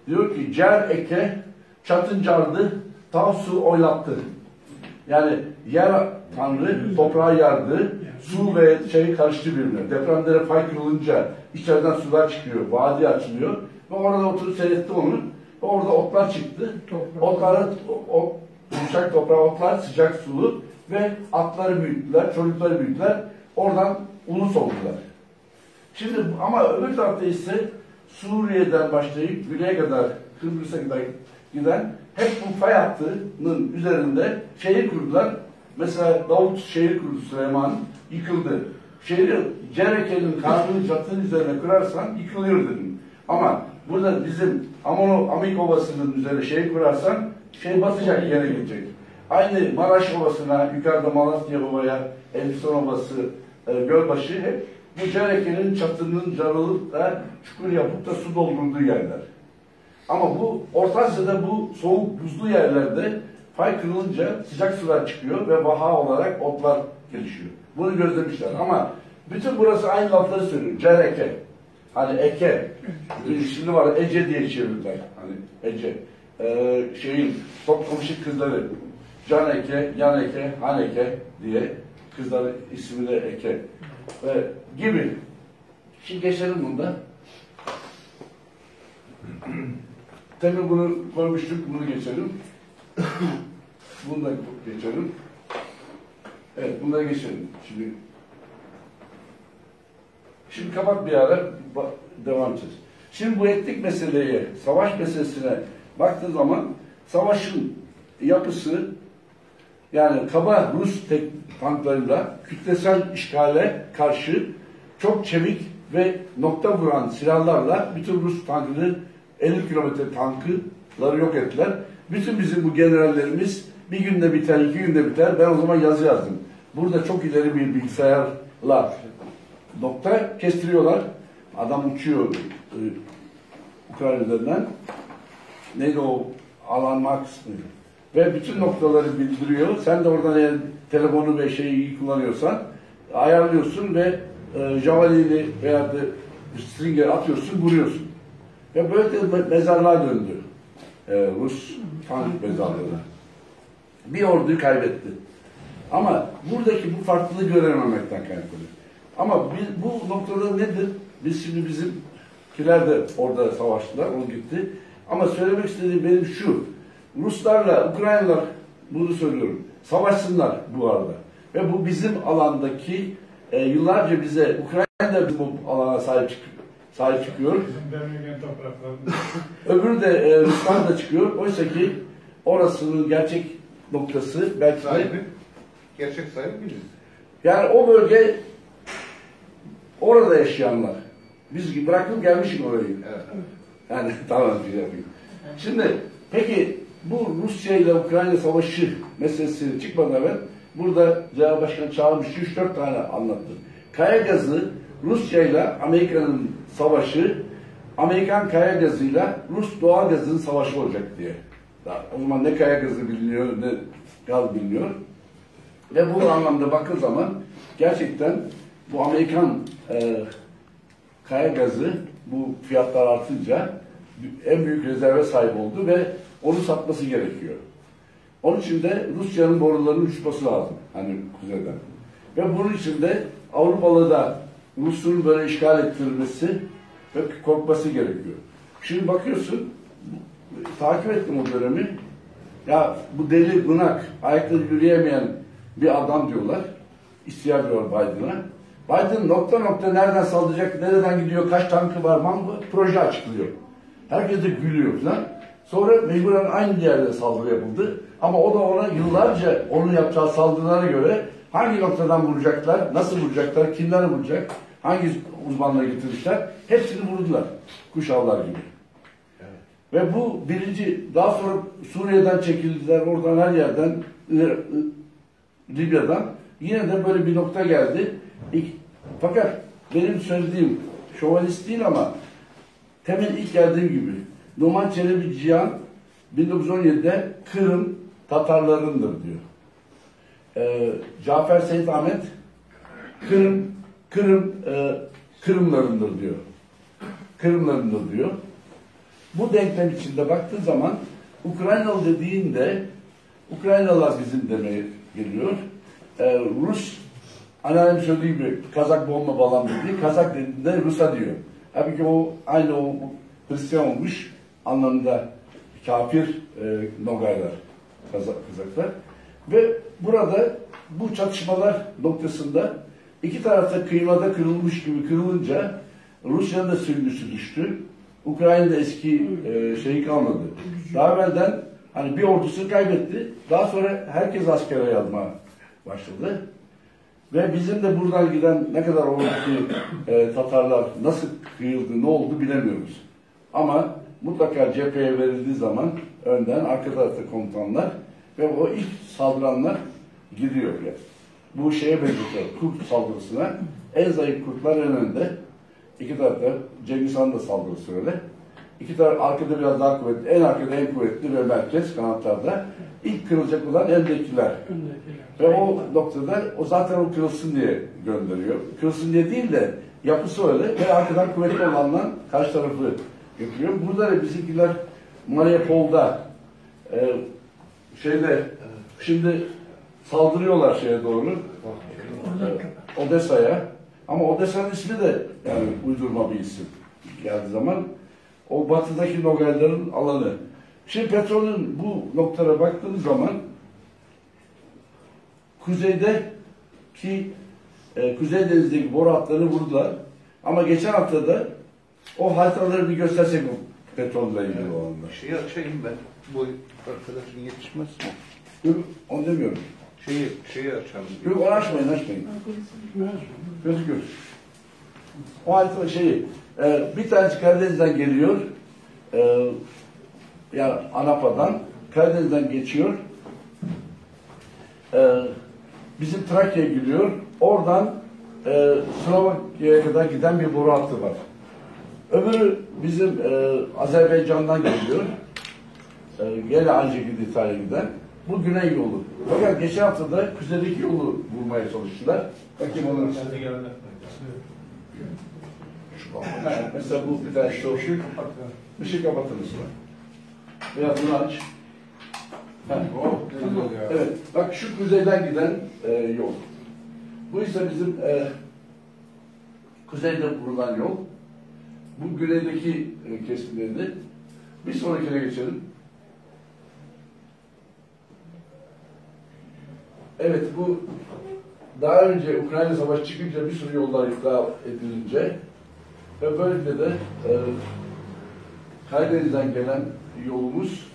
Diyor ki, cer eke, çatıncardı, tav su oylattı. Yani yer tanrı toprağı yardı, su ve karıştı birbirine. Depremlere fay kırılınca içeriden sular çıkıyor, vadi açılıyor. Ve orada oturup seyretti onu. Ve orada otlar çıktı. Otları, yumuşak toprağı otlar, sıcak sulu ve atları büyüttüler, çocukları büyüttüler. Oradan ulus oldular. Şimdi ama öbür tarafta ise Suriye'den başlayıp güneye kadar, Kıbrıs'a kadar giden hep bu fay hattının üzerinde şehir kurdular. Mesela Davut şehir kurdu, Süleyman yıkıldı. Cereke'nin karnını çatının üzerine kurarsan yıkılıyor dedim. Ama burada bizim Amik Ovası'nın üzerine kurarsan batacak, yere gidecek. Aynı Maraş Ovası'na, yukarıda Malatya Ova'ya, Elbistan Ovası, Gölbaşı hep bu Cereke'nin çatının carılıp da çukur yapıp da su doldurduğu yerler. Ama bu Orta Asya'da bu soğuk buzlu yerlerde fay kırılınca sıcak sular çıkıyor ve vaha olarak otlar gelişiyor. Bunu gözlemişler ama bütün burası aynı lafları söylüyor. Cereke, hani eke, şimdi var Ece diye çevirdiler. Hani Ece, komşu kızları, Can Eke, Yan Eke, Han Eke diye kızların ismi de Eke gibi. Şimdi geçelim bunda. Tabii bunu koymuştuk, bunu geçelim. Bunu da geçelim. Evet, bunları geçelim. Şimdi kapat bir ara, devam edeceğiz. Şimdi bu etnik meseleye, savaş meselesine baktığı zaman savaşın yapısı, yani kaba Rus tanklarıyla kütlesel işgale karşı çok çevik ve nokta vuran silahlarla bütün Rus tankını 50 kilometre tankları yok ettiler. Bütün bizim bu generallerimiz bir günde biter, 2 günde biter. Ben o zaman yazı yazdım. Burada çok ileri bir bilgisayarla nokta kestiriyorlar. Adam uçuyor Ukrayna'dan. Neydi o? Alan Max mı? Ve bütün noktaları bildiriyor. Sen de oradan eğer telefonu ve iyi kullanıyorsan ayarlıyorsun ve javelini veya da stringer atıyorsun, vuruyorsun. Ve böyle de mezarlığa döndü. Rus tank mezarlığı. Bir orduyu kaybetti. Ama buradaki bu farklılığı görememekten kaynaklı. Ama bu noktada nedir? Biz şimdi bizimkiler de orada savaştılar, o gitti. Ama söylemek istediğim benim şu. Ruslarla Ukraynalılar, bunu söylüyorum, savaşsınlar bu arada. Ve bu bizim alandaki yıllarca bize, Ukrayna bu alana sahip çıkıyor. Öbürü de Ruslar da çıkıyor. Oysa ki orasının gerçek noktası belki de gerçek sahibi biziz. yani o bölge orada yaşayanlar. Biz bırakıp gelmişik orayı. Evet. Yani tamam bir yapayım. Şimdi peki bu Rusya ile Ukrayna savaşı meselesi çıkmadan evvel burada Cevap Başkan çağırmış 3-4 tane anlattı. Kaya gazı Rusya ile Amerika'nın savaşı, Amerikan kaya gazıyla Rus doğal gazının savaşı olacak diye. O zaman ne kaya gazı biliniyor ne gaz biliniyor. Ve bu anlamda bakın zaman gerçekten bu Amerikan kaya gazı bu fiyatlar artınca en büyük rezerve sahip oldu ve onu satması gerekiyor. Onun için de Rusya'nın borularının uçması lazım. Hani kuzeyden. Ve bunun için de Avrupalı da Rus'un böyle işgal ettirilmesi ve korkması gerekiyor. Şimdi bakıyorsun, takip ettim o dönemi. Ya bu deli, bunak, ayakta yürüyemeyen bir adam diyorlar. İstihar diyor Biden'a. Biden nokta nokta nereden saldıracak, nereden gidiyor, kaç tankı var, proje açıklıyor. Herkes de gülüyor falan. Sonra mecburen aynı yerde saldırı yapıldı. Ama o da ona yıllarca onun yapacağı saldırılara göre hangi noktadan vuracaklar, nasıl vuracaklar, kimler vuracak, hangi uzmanları getirmişler, hepsini vurdular. Kuşavlar gibi. Evet. Ve bu birinci, daha sonra Suriye'den çekildiler, oradan her yerden, Libya'dan. Yine de böyle bir nokta geldi. Fakat benim söylediğim şövalist değil ama temel ilk geldiğim gibi Numan Çelebi Cihan 1917'de Kırım Tatarlarındır diyor. Cafer Seyit Ahmet Kırımlarındır diyor. Kırımlarındır diyor. Bu denklem içinde baktığı zaman Ukraynalı dediğinde Ukraynalılar bizim demeye geliyor. Rus anneannem söylediği gibi Kazak bomba falan dediği, Kazak dediğinde Rus'a diyor. Halbuki o aynı o Hristiyan olmuş anlamında kafir Nogaylar, Kazaklar. Ve burada bu çatışmalar noktasında iki tarafta kıymada kırılmış gibi kırılınca Rusya'nın da sürgüsü düştü. Ukrayna'da eski şeyi kalmadı. Daha evvelden hani bir ordusunu kaybetti. Daha sonra herkes askere yazmaya başladı. Ve bizim de buradan giden ne kadar oradaki Tatarlar nasıl kıyıldı, ne oldu bilemiyoruz. Ama mutlaka cepheye verildiği zaman önden, arka tarafta komutanlar ve o ilk saldıranlar gidiyor. Yani. Bu şeye benziyor, Kurt saldırısına. En zayıf Kurtlar en önde. İki tarafta, Cengiz Han da saldırısı öyle. İki taraf arkada biraz daha kuvvetli, en arkada en kuvvetli ve merkez kanatlarda. İlk kırılacak olan eldekiler. Ve o noktada o zaten o kırılsın diye gönderiyor. Kırılsın diye değil de yapısı öyle ve arkadan kuvvetli olanla karşı tarafı yapıyor. Burada da bizimkiler Mariupol'da şimdi saldırıyorlar şeye doğru. Odessa'ya. Ama Odessa'nın ismi de yani uydurma bir isim geldiği zaman. O batıdaki Nogalların alanı. Şimdi petrolün bu noktalara baktığımız zaman kuzeydeki Kuzey Denizi'ndeki boru hatlarını vurdular. Ama geçen hafta da o haritaları bir göstersek bu petrolle ilgili olanlar. Şeyi açayım ben. Bu arkadaşın yetişmez. Yok, onu demiyorum. Şeyi açalım. Yok, onu açmayın. Gözüküyor. O harita bir tanesi Karadeniz'den geliyor. Yani Anapa'dan. Karadeniz'den geçiyor. Bizim Trakya'ya gidiyor. Oradan Slovakya'ya kadar giden bir boru hattı var. Öbürü bizim Azerbaycan'dan geliyor. Gene aynı şekilde İtalya'ya giden. Bu güney yolu. Fakat geçen hafta da kuzeydeki yolu bulmaya çalıştılar. Bakayım onları. Mesela bu bir tane ışık kapatırız. Veya bunu aç. Evet. Bak şu kuzeyden giden yol. Bu ise bizim kuzeyde vurulan yol. Bu güneydeki kesimlerinde. Bir sonrakine geçelim. Evet, bu daha önce Ukrayna Savaşı çıkınca bir sürü yollar iptal edilince ve böylelikle de Karadeniz'den gelen yolumuz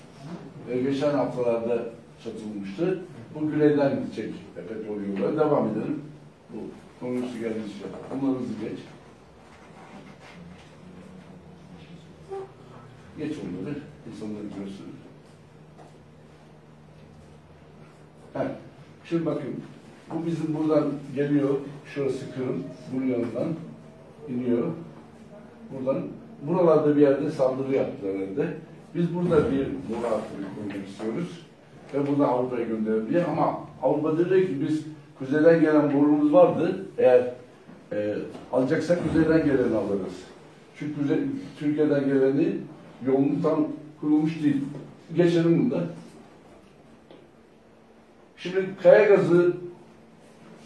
geçen haftalarda satılmıştı. Bu güneyden gidecek petrol yolları. Devam edelim. Bu konusu geldiğiniz şey. Bunları hızlı geç. Geç onları. İnsanları görsün. Şimdi bakın. Bu bizim buradan geliyor. Şurası Kırım. Bunun yanından iniyor. Buradan. Buralarda bir yerde saldırı yaptılar herhalde. Biz burada bir boru hattını kurmak istiyoruz. Ve bunu Avrupa'ya gönderelim diye. Ama Avrupa dedi ki biz kuzeyden gelen borumuz vardı. Eğer alacaksak kuzeyden geleni alırız. Çünkü Türkiye'den geleni yolunu tam kurulmuş değil. Geçelim bunda. Şimdi kaya gazı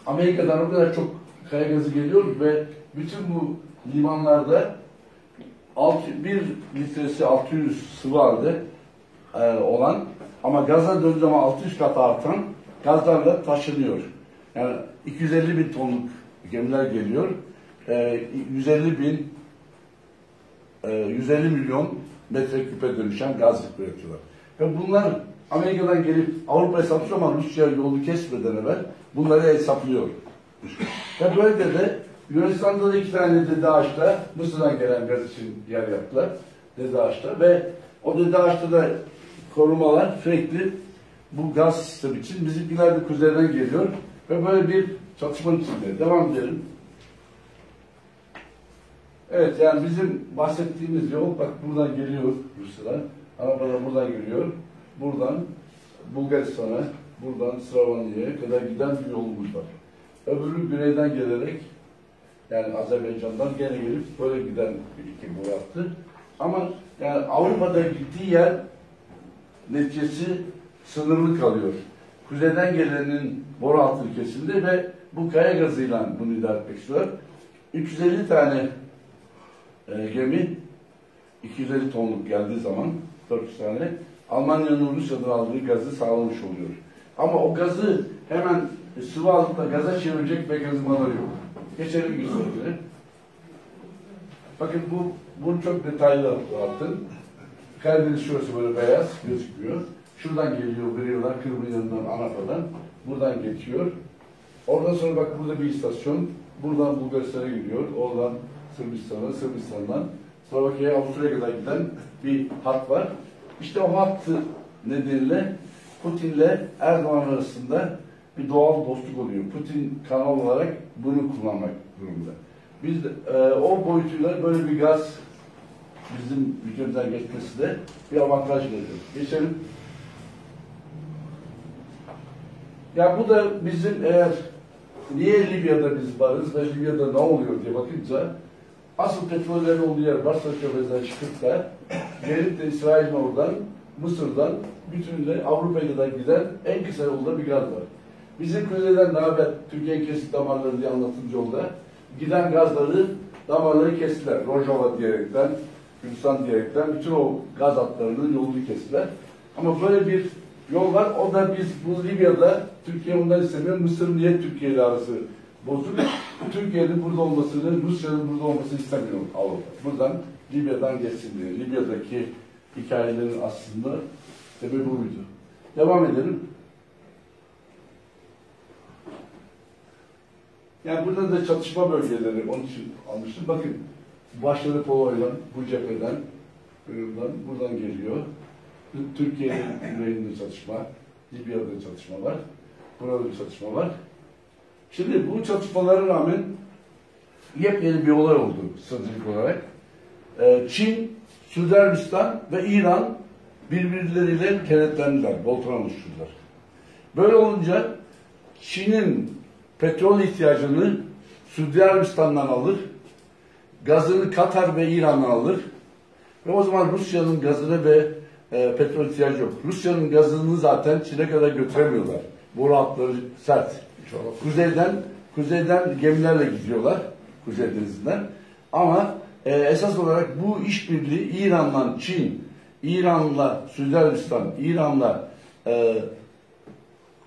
Amerika'dan o kadar çok kaya gazı geliyor ve bütün bu limanlarda 1 litresi 600 sıvı halde olan ama gaza döndüğü zaman 600 kat artan gazlarla taşınıyor. Yani 250 bin tonluk gemiler geliyor. 150 milyon metreküpe dönüşen gaz üretiyorlar. Ve bunlar Amerika'dan gelip Avrupa'ya satıyor ama Rusya yolu kesmeden evvel bunları hesaplıyor. Ve böylece de Yunanistan'da da 2 tane Dede Ağaç'ta Mısır'dan gelen gaz için yer yaptılar. Dede Ağaç'ta ve o Dede Ağaç'ta da korumalar sürekli bu gaz sistemi için bizimkiler de kuzeyden geliyor ve böyle bir çatışmanın içinde. Devam edelim. Evet, yani bizim bahsettiğimiz yol bak buradan geliyor Rusya'dan. Anadolu'dan buradan geliyor. Buradan Bulgaristan'a, buradan Slovanya'ya kadar giden bir yolumuz var. Öbürü güneyden gelerek yani Azerbaycan'dan gene gelip böyle giden bir iki boru hattı. Ama yani Avrupa'da gittiği yer neticesi sınırlı kalıyor. Kuzeyden gelenin boru hattı kesildi ve bu kaya gazıyla bunu idare etmek istiyorlar. 350 tane gemi 250 tonluk geldiği zaman 400 tane Almanya'nın Rusya'dan aldığı gazı sağlamış oluyor. Ama o gazı hemen sıvı altında gaza çevirecek mekanizmaları yok. Geçelim bir sonraki. Bakın bunu çok detaylı attım. Karadeniz şurası böyle beyaz gözüküyor. Şuradan geliyor, veriyorlar Kırım'ın yanından, Anapa'dan. Buradan geçiyor. Oradan sonra bak burada bir istasyon. Buradan Bulgaristan'a gidiyor. Oradan Sırbistan'a, Sırbistan'dan Slovakya'ya, Avusturya'ya kadar giden bir hat var. İşte o hattı nedeniyle Putin'le Erdoğan arasında bir doğal dostluk oluyor. Putin kanal olarak bunu kullanmak durumunda. Biz de, o boyutuyla böyle bir gaz bizim ülkemizden geçmesi de bir avantaj veriyor. Geçelim. Ya bu da bizim eğer niye Libya'da biz varız ve Libya'da ne oluyor diye bakınca asıl petrollerin olduğu yer Basra Körfezi'nden çıkıp da gelip de İsrail'in oradan, Mısır'dan bütünüyle Avrupa'ya da giden en kısa yolda bir gaz var. Bizim kuzeyden ne haber Türkiye'nin kesik damarları diye anlatılmış yolda giden gazları, damarları kestiler. Rojava diyerekten, Gürcistan diyerekten bütün o gaz hatlarının yolunu kestiler. Ama böyle bir yol var. O da biz bu Libya'da Türkiye ondan istemiyor. Mısır niye Türkiye ile arası bozuk? Türkiye'nin burada olmasını, Rusya'nın burada olmasını istemiyor Avrupa. Buradan Libya'dan geçsin diye. Libya'daki hikayelerin aslında sebebi buydu. Devam edelim. Yani burada da çatışma bölgeleri onun için almıştım. Bakın başladı Polo'yla bu cepheden buradan geliyor. Türkiye'nin güneyinde çatışma, Libya'da çatışma var. Burada bir çatışma var. Şimdi bu çatışmalara rağmen yepyeni bir olay oldu stratejik olarak. Çin, Suudi Arabistan ve İran birbirleriyle kenetlendiler, Bolton'a oluşturdular. Böyle olunca Çin'in petrol ihtiyacını Suudi Arabistan'dan alır, gazını Katar ve İran'dan alır ve o zaman Rusya'nın gazını ve petrol ihtiyacı yok. Rusya'nın gazını zaten Çin'e kadar götüremiyorlar. Boru hatları sert. Kuzeyden gemilerle gidiyorlar, Kuzey Denizi'nden. Ama esas olarak bu işbirliği İran'la Çin, İran'la Suudi Arabistan, İran'la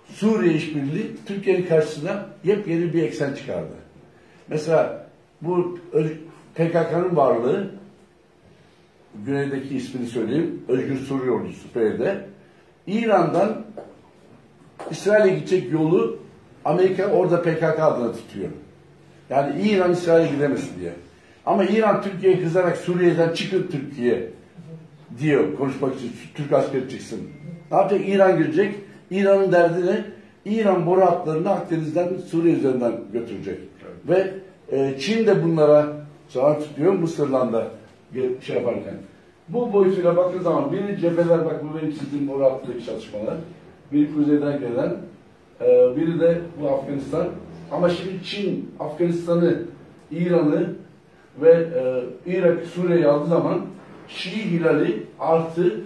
Suriye işbirliği Türkiye'nin karşısına yepyeni bir eksen çıkardı. Mesela bu PKK'nın varlığı, güneydeki ismini söyleyeyim, Özgür Suriye Ordusu PYD, İran'dan İsrail'e gidecek yolu Amerika orada PKK adına tutuyor. Yani İran İsrail'e gidemesin diye. Ama İran Türkiye'ye kızarak Suriye'den çıkın Türkiye diyor konuşmak için. Türk askeri çıksın. Ne yapacak? İran girecek. İran'ın derdi ne? İran boru hatlarını Akdeniz'den Suriye üzerinden götürecek. Evet. Ve Çin de bunlara çağır tutuyor. Mısır'la da şey yaparken. Bu boyutuyla baktığı zaman biri cepheler, bak bu benim çizdiğim boru hattındaki çalışmalar. Biri kuzeyden gelen, biri de bu Afganistan. Ama şimdi Çin, Afganistan'ı, İran'ı ve Irak, Suriye'yi aldığı zaman Şii Hilali artı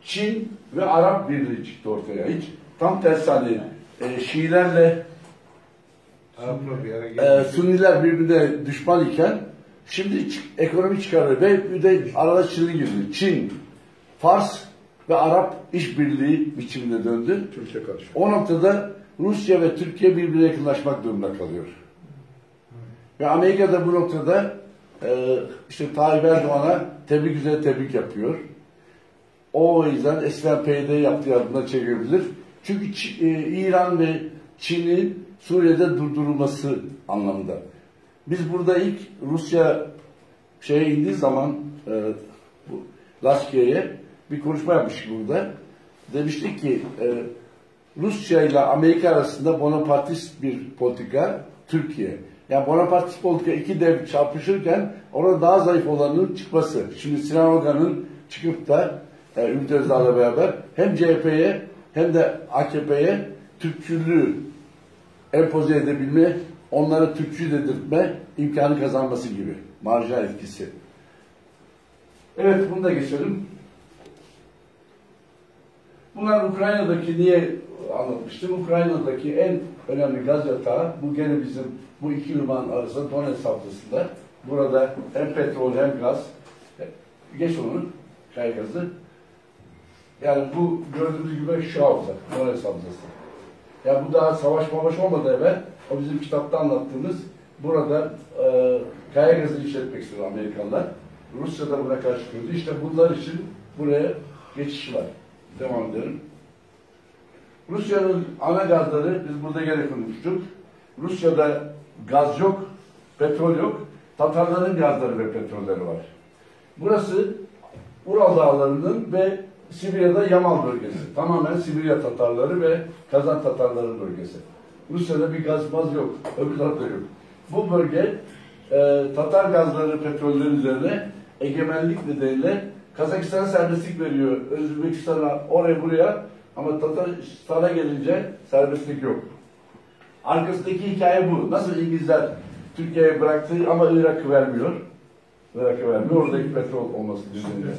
Çin ve Arap Birliği çıktı ortaya. Hiç tam tersi hani Şiilerle Sünniler birbirine düşman iken şimdi ekonomi çıkarıyor ve bir de arada Çin'e girdi. Çin, Fars ve Arap işbirliği biçimine döndü. Türkiye karşı. O noktada Rusya ve Türkiye birbirine yakınlaşmak durumunda kalıyor. Ve Amerika da bu noktada işte Tayyip Erdoğan'a tebrik üzere tebrik yapıyor. O yüzden eskiden PYD yaptığı yardımdan çekebilir. Çünkü İran ve Çin'in Suriye'de durdurulması anlamında. Biz burada ilk Rusya şeye indiği zaman bu Laskiye'ye bir konuşma yapmıştık burada. Demiştik ki Rusya ile Amerika arasında bonapartist bir politika Türkiye. Yani bonapartist politika iki dev çarpışırken orada daha zayıf olanın çıkması. Şimdi Sinan Ogan'ın çıkıp da Ümit Özdağ'la beraber hem CHP'ye hem de AKP'ye Türkçülüğü empoze edebilme, onlara Türkçü dedirtme imkanı kazanması gibi. Marjinal etkisi. Evet, bunu da geçelim. Bunlar Ukrayna'daki niye anlatmıştım? Ukrayna'daki en önemli gaz yatağı, bu gene bizim bu iki ırmağın arasında Donetsk havzasında. Burada hem petrol hem gaz. Geç onu, çay gazı. Yani bu gördüğünüz gibi şu havza, Donetsk havzası. Yani bu daha savaş olmadı evvel. O bizim kitapta anlattığımız burada kaya gazı işletmek istiyor Amerikalılar. Rusya da buna karşı çıkıyordu. İşte bunlar için buraya geçiş var. Devam edelim. Rusya'nın ana gazları, biz burada gene konuştuk. Rusya'da gaz yok, petrol yok. Tatarların gazları ve petrolleri var. Burası Ural Dağları'nın ve Sibirya'da Yamal bölgesi. Tamamen Sibirya Tatarları ve Kazan Tatarları bölgesi. Rusya'da bir gaz yok, öbür tarafta yok. Bu bölge Tatar gazları, petrolleri üzerine egemenlik nedeniyle Kazakistan'a serbestlik veriyor. Özbekistan'a, oraya buraya, ama Tataristan'a gelince serbestlik yok. Arkasındaki hikaye bu. Nasıl İngilizler Türkiye'ye bıraktı ama Irak'ı vermiyor. Irak'ı vermiyor. Oradaki petrol olması nedeniyle.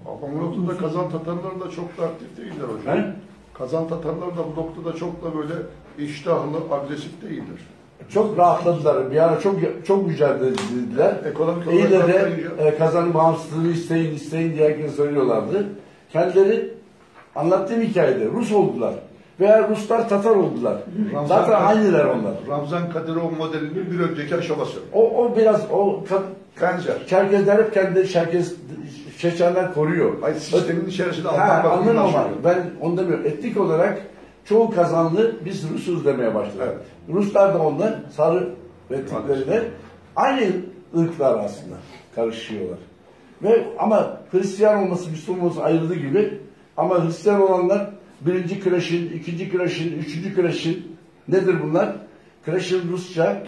Ama bu noktada Kazan Tatarları da çok da aktif değiller hocam. He? Kazan Tatarları da bu noktada çok da böyle iştahlı, agresif değildir. Çok rahatladılar. Bir ara çok mücadele edildiler. Ekonomik olarak İyi de rahatlayınca- Kazan'ın bağımsızlığını isteyin diye herkes söylüyorlardı. Kendileri anlattığım hikayede Rus oldular. Veya Ruslar Tatar oldular. Zaten aynılar onlar. Ramzan Kadyrov modelinin bir önceki aşaması. O biraz Benzer. Çerkezler hep kendi Çeçenler koruyor. Hayır, sistemin içerisinde Anladın ama ben onu demiyorum. Etnik olarak çoğu Kazanlı biz Rusuz demeye başladık. Evet. Ruslar da onlar sarı ve Türklerle aynı ırklar aslında karışıyorlar. Ama Hristiyan olması, Müslüman olması ayrıldığı gibi, ama Hristiyan olanlar birinci kreşin, ikinci kreşin, üçüncü kreşin, nedir bunlar? Kreşin Rusça,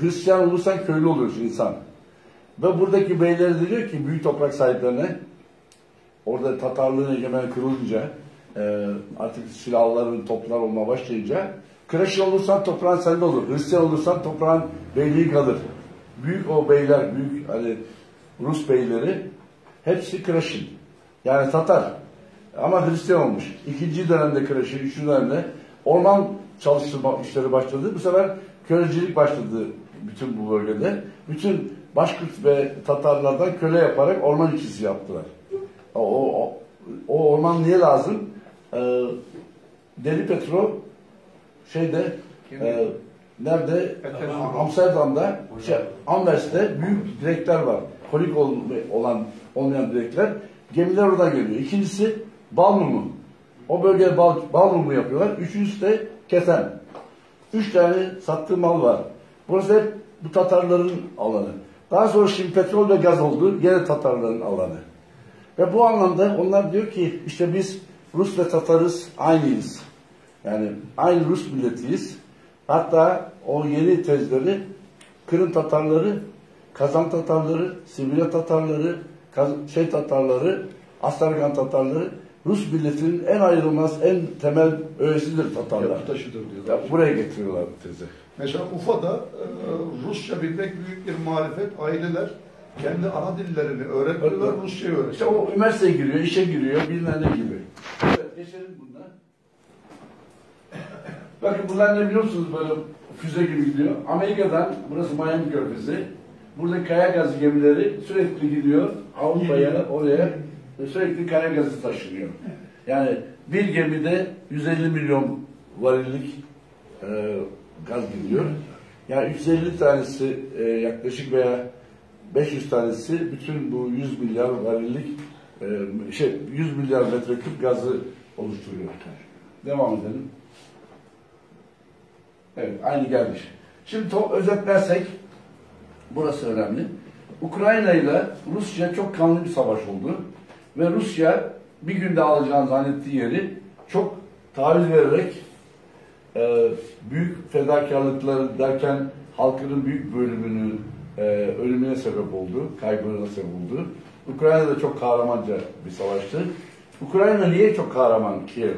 Hristiyan olursan köylü oluyorsun insan. Ve buradaki beyler de diyor ki büyük toprak sahiplerine, orada Tatarlığın egemen kırılınca, artık silahların toplar olmaya başlayınca, kreşin olursan toprağın sende olur. Hristiyan olursan toprağın beyliği kalır. Büyük o beyler, büyük hani Rus beyleri hepsi kreşin. Yani Tatar. Ama Hristiyan olmuş. İkinci dönemde kreşin, üçüncü dönemde orman çalıştırma işleri başladı. Bu sefer kölecilik başladı bütün bu bölgede. Bütün Başkurt ve Tatarlardan köle yaparak orman işçisi yaptılar. O orman niye lazım? Deli petrol nerede? Amsterdam'da, Anvers'te büyük direkler var. Kolik olmayan direkler. Gemiler oradan geliyor. İkincisi bal mumu. O bölgede bal mumu yapıyorlar. Üçüncüsü de keten. 3 tane sattığı mal var. Burası hep bu Tatarların alanı. Daha sonra şimdi petrol ve gaz oldu. Yine Tatarların alanı. Ve bu anlamda onlar diyor ki işte biz Rus ve Tatarız, aynıyız. Yani aynı Rus milletiyiz. Hatta o yeni tezleri Kırım Tatarları, Kazan Tatarları, Sibirya Tatarları, Tatarları, Astragan Tatarları Rus milletinin en ayrılmaz, en temel öğesidir Tatarlar. Yapı taşıdır diyorlar. Buraya getiriyorlar bu tezi. Mesela Ufa'da Rusça bilmek büyük bir marifet. Aileler kendi ana dillerini öğretiyorlar, Rusçayı öğretiyorlar. İşte o üniversiteye giriyor, işe giriyor, bilmem ne gibi. Evet, geçelim bundan. Bakın bunlar ne biliyor musunuz, böyle füze gibi gidiyor. Amerika'dan, burası Miami Körfezi, burada kaya gazı gemileri sürekli gidiyor Avrupa'ya, oraya sürekli kaya gazı taşınıyor. Yani bir gemide 150 milyon varillik gaz gidiyor. Yani 350 tanesi yaklaşık veya 500 tanesi bütün bu 100 milyar varillik 100 milyar metreküp gazı oluşturuyor. Devam edelim. Evet, aynı gelmiş. Şimdi özetlersek, burası önemli. Ukrayna ile Rusya çok kanlı bir savaş oldu. Ve Rusya bir günde alacağını zannettiği yeri çok taviz vererek büyük fedakarlıklar derken halkının büyük bölümünün ölümüne sebep oldu, kaybına sebep oldu. Ukrayna da çok kahramanca bir savaştı. Ukrayna niye çok kahraman Kiev?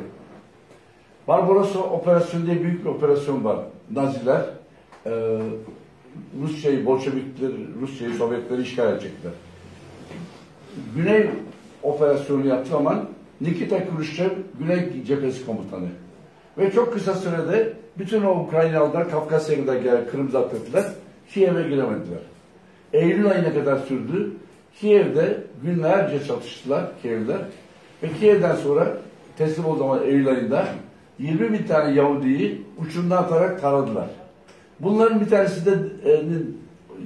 Barbarossa operasyonu diye büyük bir operasyon var. Naziler Rusya'yı, Bolşevikleri, Rusya'yı, Sovyetleri işgal edecekler. Güney operasyonu yaptığı zaman Nikita Khrushchev Güney Cephesi Komutanı. Ve çok kısa sürede bütün o Ukraynalılar Kafkasya'da gelen Kırım zapt ettiler. Kiev'e giremediler. Eylül ayına kadar sürdü. Kiev'de günlerce çatıştılar Kiev'ler. Ve Kiev'den sonra teslim o zaman Eylül ayında 20 bin tane Yahudi'yi uçundan atarak taradılar. Bunların bir tanesi de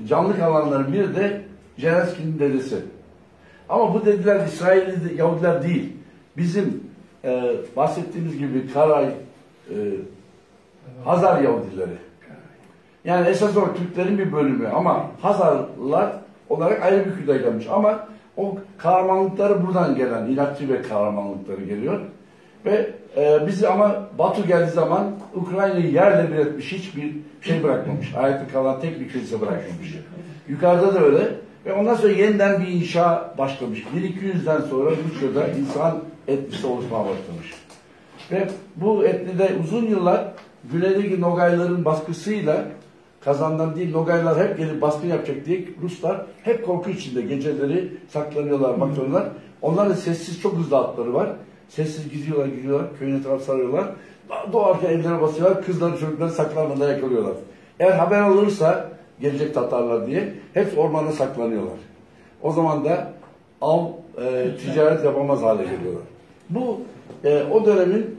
canlı kalanların biri de Zelenski'nin dedesi. Ama bu dediler İsrailli Yahudiler değil. Bizim bahsettiğimiz gibi Karay, Hazar Yahudileri. Yani esas olarak Türklerin bir bölümü ama Hazarlar olarak ayrı bir kütahyamış. Ama o kahramanlıkları buradan gelen, inatçı ve kahramanlıkları geliyor. Ve bizi ama Batu geldiği zaman Ukrayna'yı yerle bir etmiş, hiçbir şey bırakmamış. Ayakta kalan tek bir kilise bırakmamış. Yukarıda da öyle. Ve ondan sonra yeniden bir inşa başlamış. 1200'den sonra Rusya'da insan etnisi oluşmaya başlamış. Ve bu etnide uzun yıllar güneydeki Nogayların baskısıyla Kazan'dan değil, Nogaylar hep gelip baskın yapacak diye Ruslar hep korku içinde geceleri saklanıyorlar, bakıyorlar. Onların sessiz çok hızlı atları var. Sessiz gidiyorlar, köyün etrafı sarıyorlar. Doğarken evlere basıyorlar, kızları çocukları saklanmadan yakalıyorlar. Eğer haber alırsa gelecek Tatarlar diye hepsi ormanda saklanıyorlar. O zaman da ticaret yapamaz hale geliyorlar. Bu o dönemin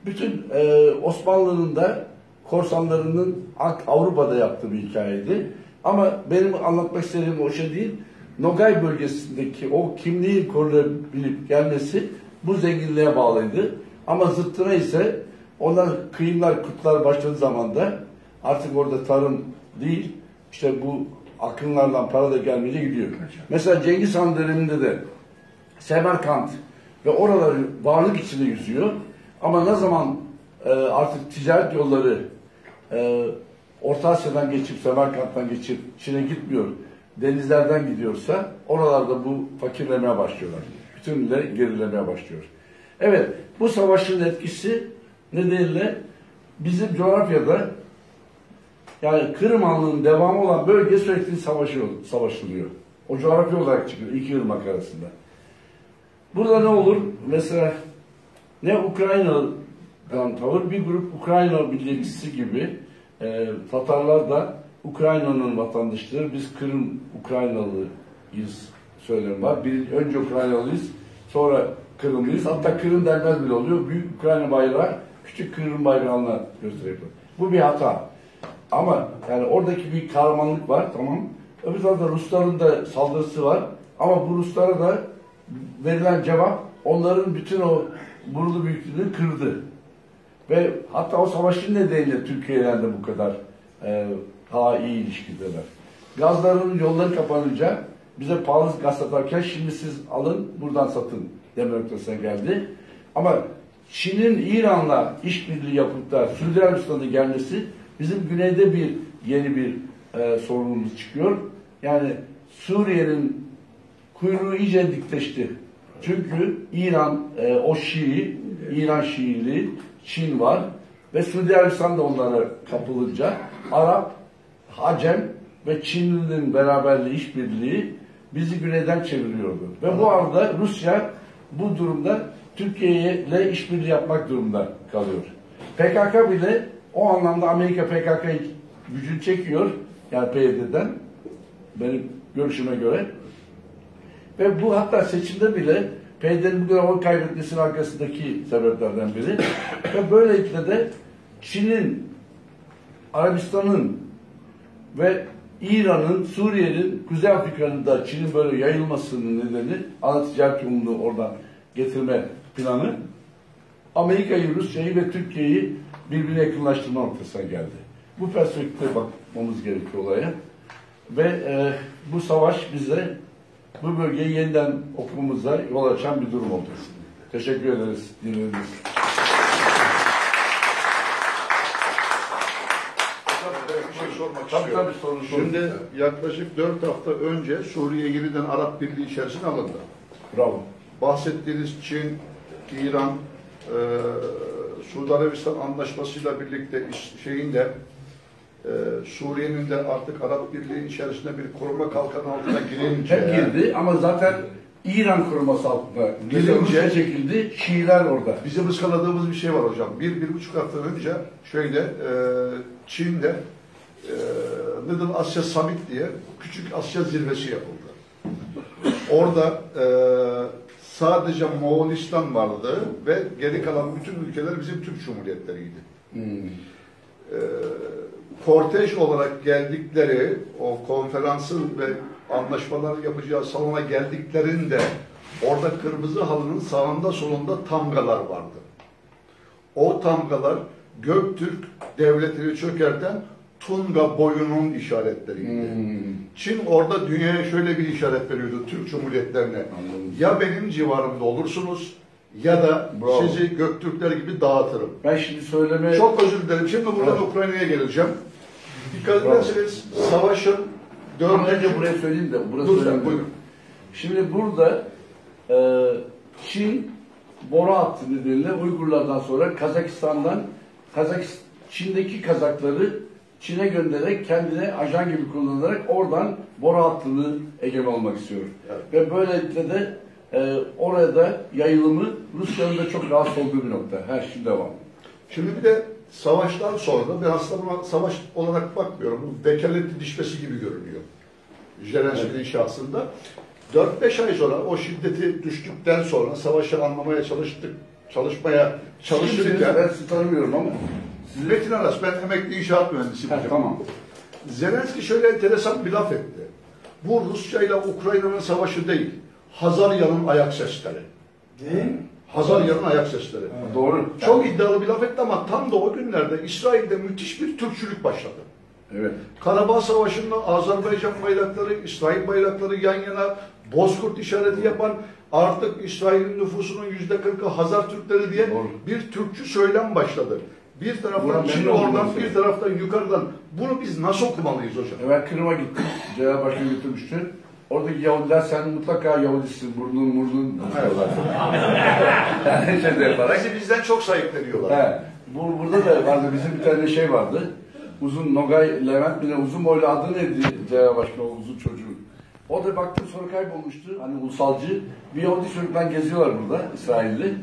bütün Osmanlı'nın da korsanlarının Avrupa'da yaptığı bir hikayeydi. Ama benim anlatmak istediğim o şey değil. Nogay bölgesindeki o kimliği koruyabilip gelmesi bu zenginliğe bağlıydı. Ama zıttına ise onlar kıyımlar, kutlar başladığı zaman da artık orada tarım değil, işte bu akınlardan para da gelmeye gidiyor. Mesela Cengiz Han döneminde de Semerkant ve oraları varlık içinde yüzüyor. Ama ne zaman artık ticaret yolları Orta Asya'dan geçip, Semerkant'tan geçip Çin'e gitmiyor, denizlerden gidiyorsa oralarda bu fakirlemeye başlıyorlar. Bütünleri gerilemeye başlıyor. Evet, bu savaşın etkisi nedeniyle bizim coğrafyada yani Kırım Hanlığı'nın devamı olan bölge sürekli savaşılıyor. O coğrafya olarak çıkıyor iki ırmak arasında. Burada ne olur? Mesela ne Ukrayna'dan tavır, bir grup Ukrayna milliyetçisi gibi Tatarlar da Ukrayna'nın vatandaşları, biz Kırım Ukraynalıyız söylemi var. Önce Ukraynalıyız, sonra Kırımlıyız. Hatta Kırım denmez bile oluyor. Büyük Ukrayna bayrağı, küçük Kırım bayrağına gösteriyor. Bu bir hata. Ama yani oradaki bir kahramanlık var, tamam. Öbür tarafta Rusların da saldırısı var. Ama bu Ruslara da verilen cevap onların bütün o burulu büyüklüğünü kırdı. Ve hatta o savaşın nedeniyle Türkiye'den de bu kadar iyi ilişkideler. Gazların yolları kapanınca bize pahalı gaz satarken şimdi siz alın buradan satın deme noktasına geldi. Ama Çin'in İran'la işbirliği yapıp da Suudi Arabistan'a gelmesi bizim güneyde yeni bir sorunumuz çıkıyor. Yani Suriye'nin kuyruğu iyice dikleşti. Çünkü İran o İran Şiili, Çin var ve Suudi Arabistan da onlara kapılınca Arap, Acem ve Çinli'nin beraberliği, işbirliği bizi güneyden çeviriyordu. Ve bu arada Rusya bu durumda Türkiye ile işbirliği yapmak durumunda kalıyor. PKK bile o anlamda Amerika PKK'yı gücünü çekiyor, yani PYD'den benim görüşüme göre. Ve bu hatta seçimde bile PYD'nin bu oy kaybetmesinin arkasındaki sebeplerden biri. Ve böylelikle de Çin'in, Arabistan'ın ve İran'ın, Suriye'nin, Kuzey Afrika'nın da Çin'in böyle yayılmasının nedeni ana ticaret yolunu oradan getirme planı Amerika'yı, Rusya'yı ve Türkiye'yi birbirine yakınlaştırma noktasına geldi. Bu perspektifte bakmamız gerekiyor olaya. Ve bu savaş bize bu bölgeyi yeniden okumamıza yol açan bir durum oldu. Teşekkür ederiz dinlediğiniz için. Tabii sorun. Şimdi yaklaşık 4 hafta önce Suriye yeniden Arap Birliği içerisine alındı. Bravo. Bahsettiğiniz Çin, İran, Suudi Arabistan anlaşmasıyla birlikte Suriye'nin de artık Arap Birliği içerisinde bir koruma kalkanı altına girince... Hep girdi ama zaten İran koruması altında girince çekildi, Şiiler orada. Bizim ıskaladığımız bir şey var hocam. 1-1,5 hafta önce Çin'de Little Asya Summit diye Küçük Asya Zirvesi yapıldı. Orada sadece Moğolistan vardı ve geri kalan bütün ülkeler bizim Türk Cumhuriyetleriydi. Kortej olarak geldikleri o konferansın ve anlaşmaları yapacağı salona geldiklerinde orada kırmızı halının sağında solunda tamgalar vardı. O tamgalar Göktürk devletini çökerten Tunga boyunun işaretleriydi. Çin orada dünyaya şöyle bir işaret veriyordu Türk Cumhuriyetlerine. Ya benim civarımda olursunuz ya da sizi Göktürkler gibi dağıtırım. Ben şimdi söylemeye... Çok özür dilerim. Şimdi buradan Ukrayna'ya geleceğim. Dikkat ederseniz savaşın Ama önce buraya söyleyeyim de, buyurun. Şimdi burada Çin boru hattı nedeniyle Uygurlardan sonra Kazakistan'dan Çin'deki Kazakları Çin'e göndererek kendine ajan gibi kullanarak oradan boru hattını egemen olmak istiyor. Evet. Ve böylelikle de orada yayılımı Rusya'nın da çok rahatsız olduğu bir nokta. Her şey devam. Şimdi bir de savaştan sonra ben aslında buna savaş olarak bakmıyorum. Bu vekaletli dişmesi gibi görünüyor. Zelenski'nin şahsında. 4-5 ay sonra o şiddeti düştükten sonra savaşı anlamaya çalışmaya çalışırken Ben sizi tanımıyorum ama Metin Aras, ben emekli inşaat mühendisiyim. tamam. Zelenski şöyle enteresan bir laf etti. Bu Rusya ile Ukrayna'nın savaşı değil. Hazarya'nın ayak sesleri. Değil. Hazarya'nın ayak sesleri. Doğru. Çok iddialı bir laf etti ama tam da o günlerde İsrail'de müthiş bir Türkçülük başladı. Evet. Karabağ Savaşı'nda Azerbaycan bayrakları, İsrail bayrakları yan yana, Bozkurt işareti yapan, artık İsrail'in nüfusunun %40'ı Hazar Türkleri diye bir Türkçü söylem başladı. Bir taraftan Çin oradan, bir taraftan yukarıdan. Bunu biz nasıl okumalıyız hocam? Ben Kırım'a gittim. Celal Başkan götürmüştü. Oradaki Yahudiler sen mutlaka Yahudisin, burnun diyorlar. Yani şey de yaparak. Bizi bizden çok sahipleniyorlar. He. Burada da vardı, bizim bir tane şey vardı. Uzun Nogay Levent, bir de uzun boylu adı neydi Celal Başkan, o uzun çocuğun. O da baktım sonra kaybolmuştu. Hani ulusalcı. Bir Yahudi çocuklar geziyorlar burada, İsrailli.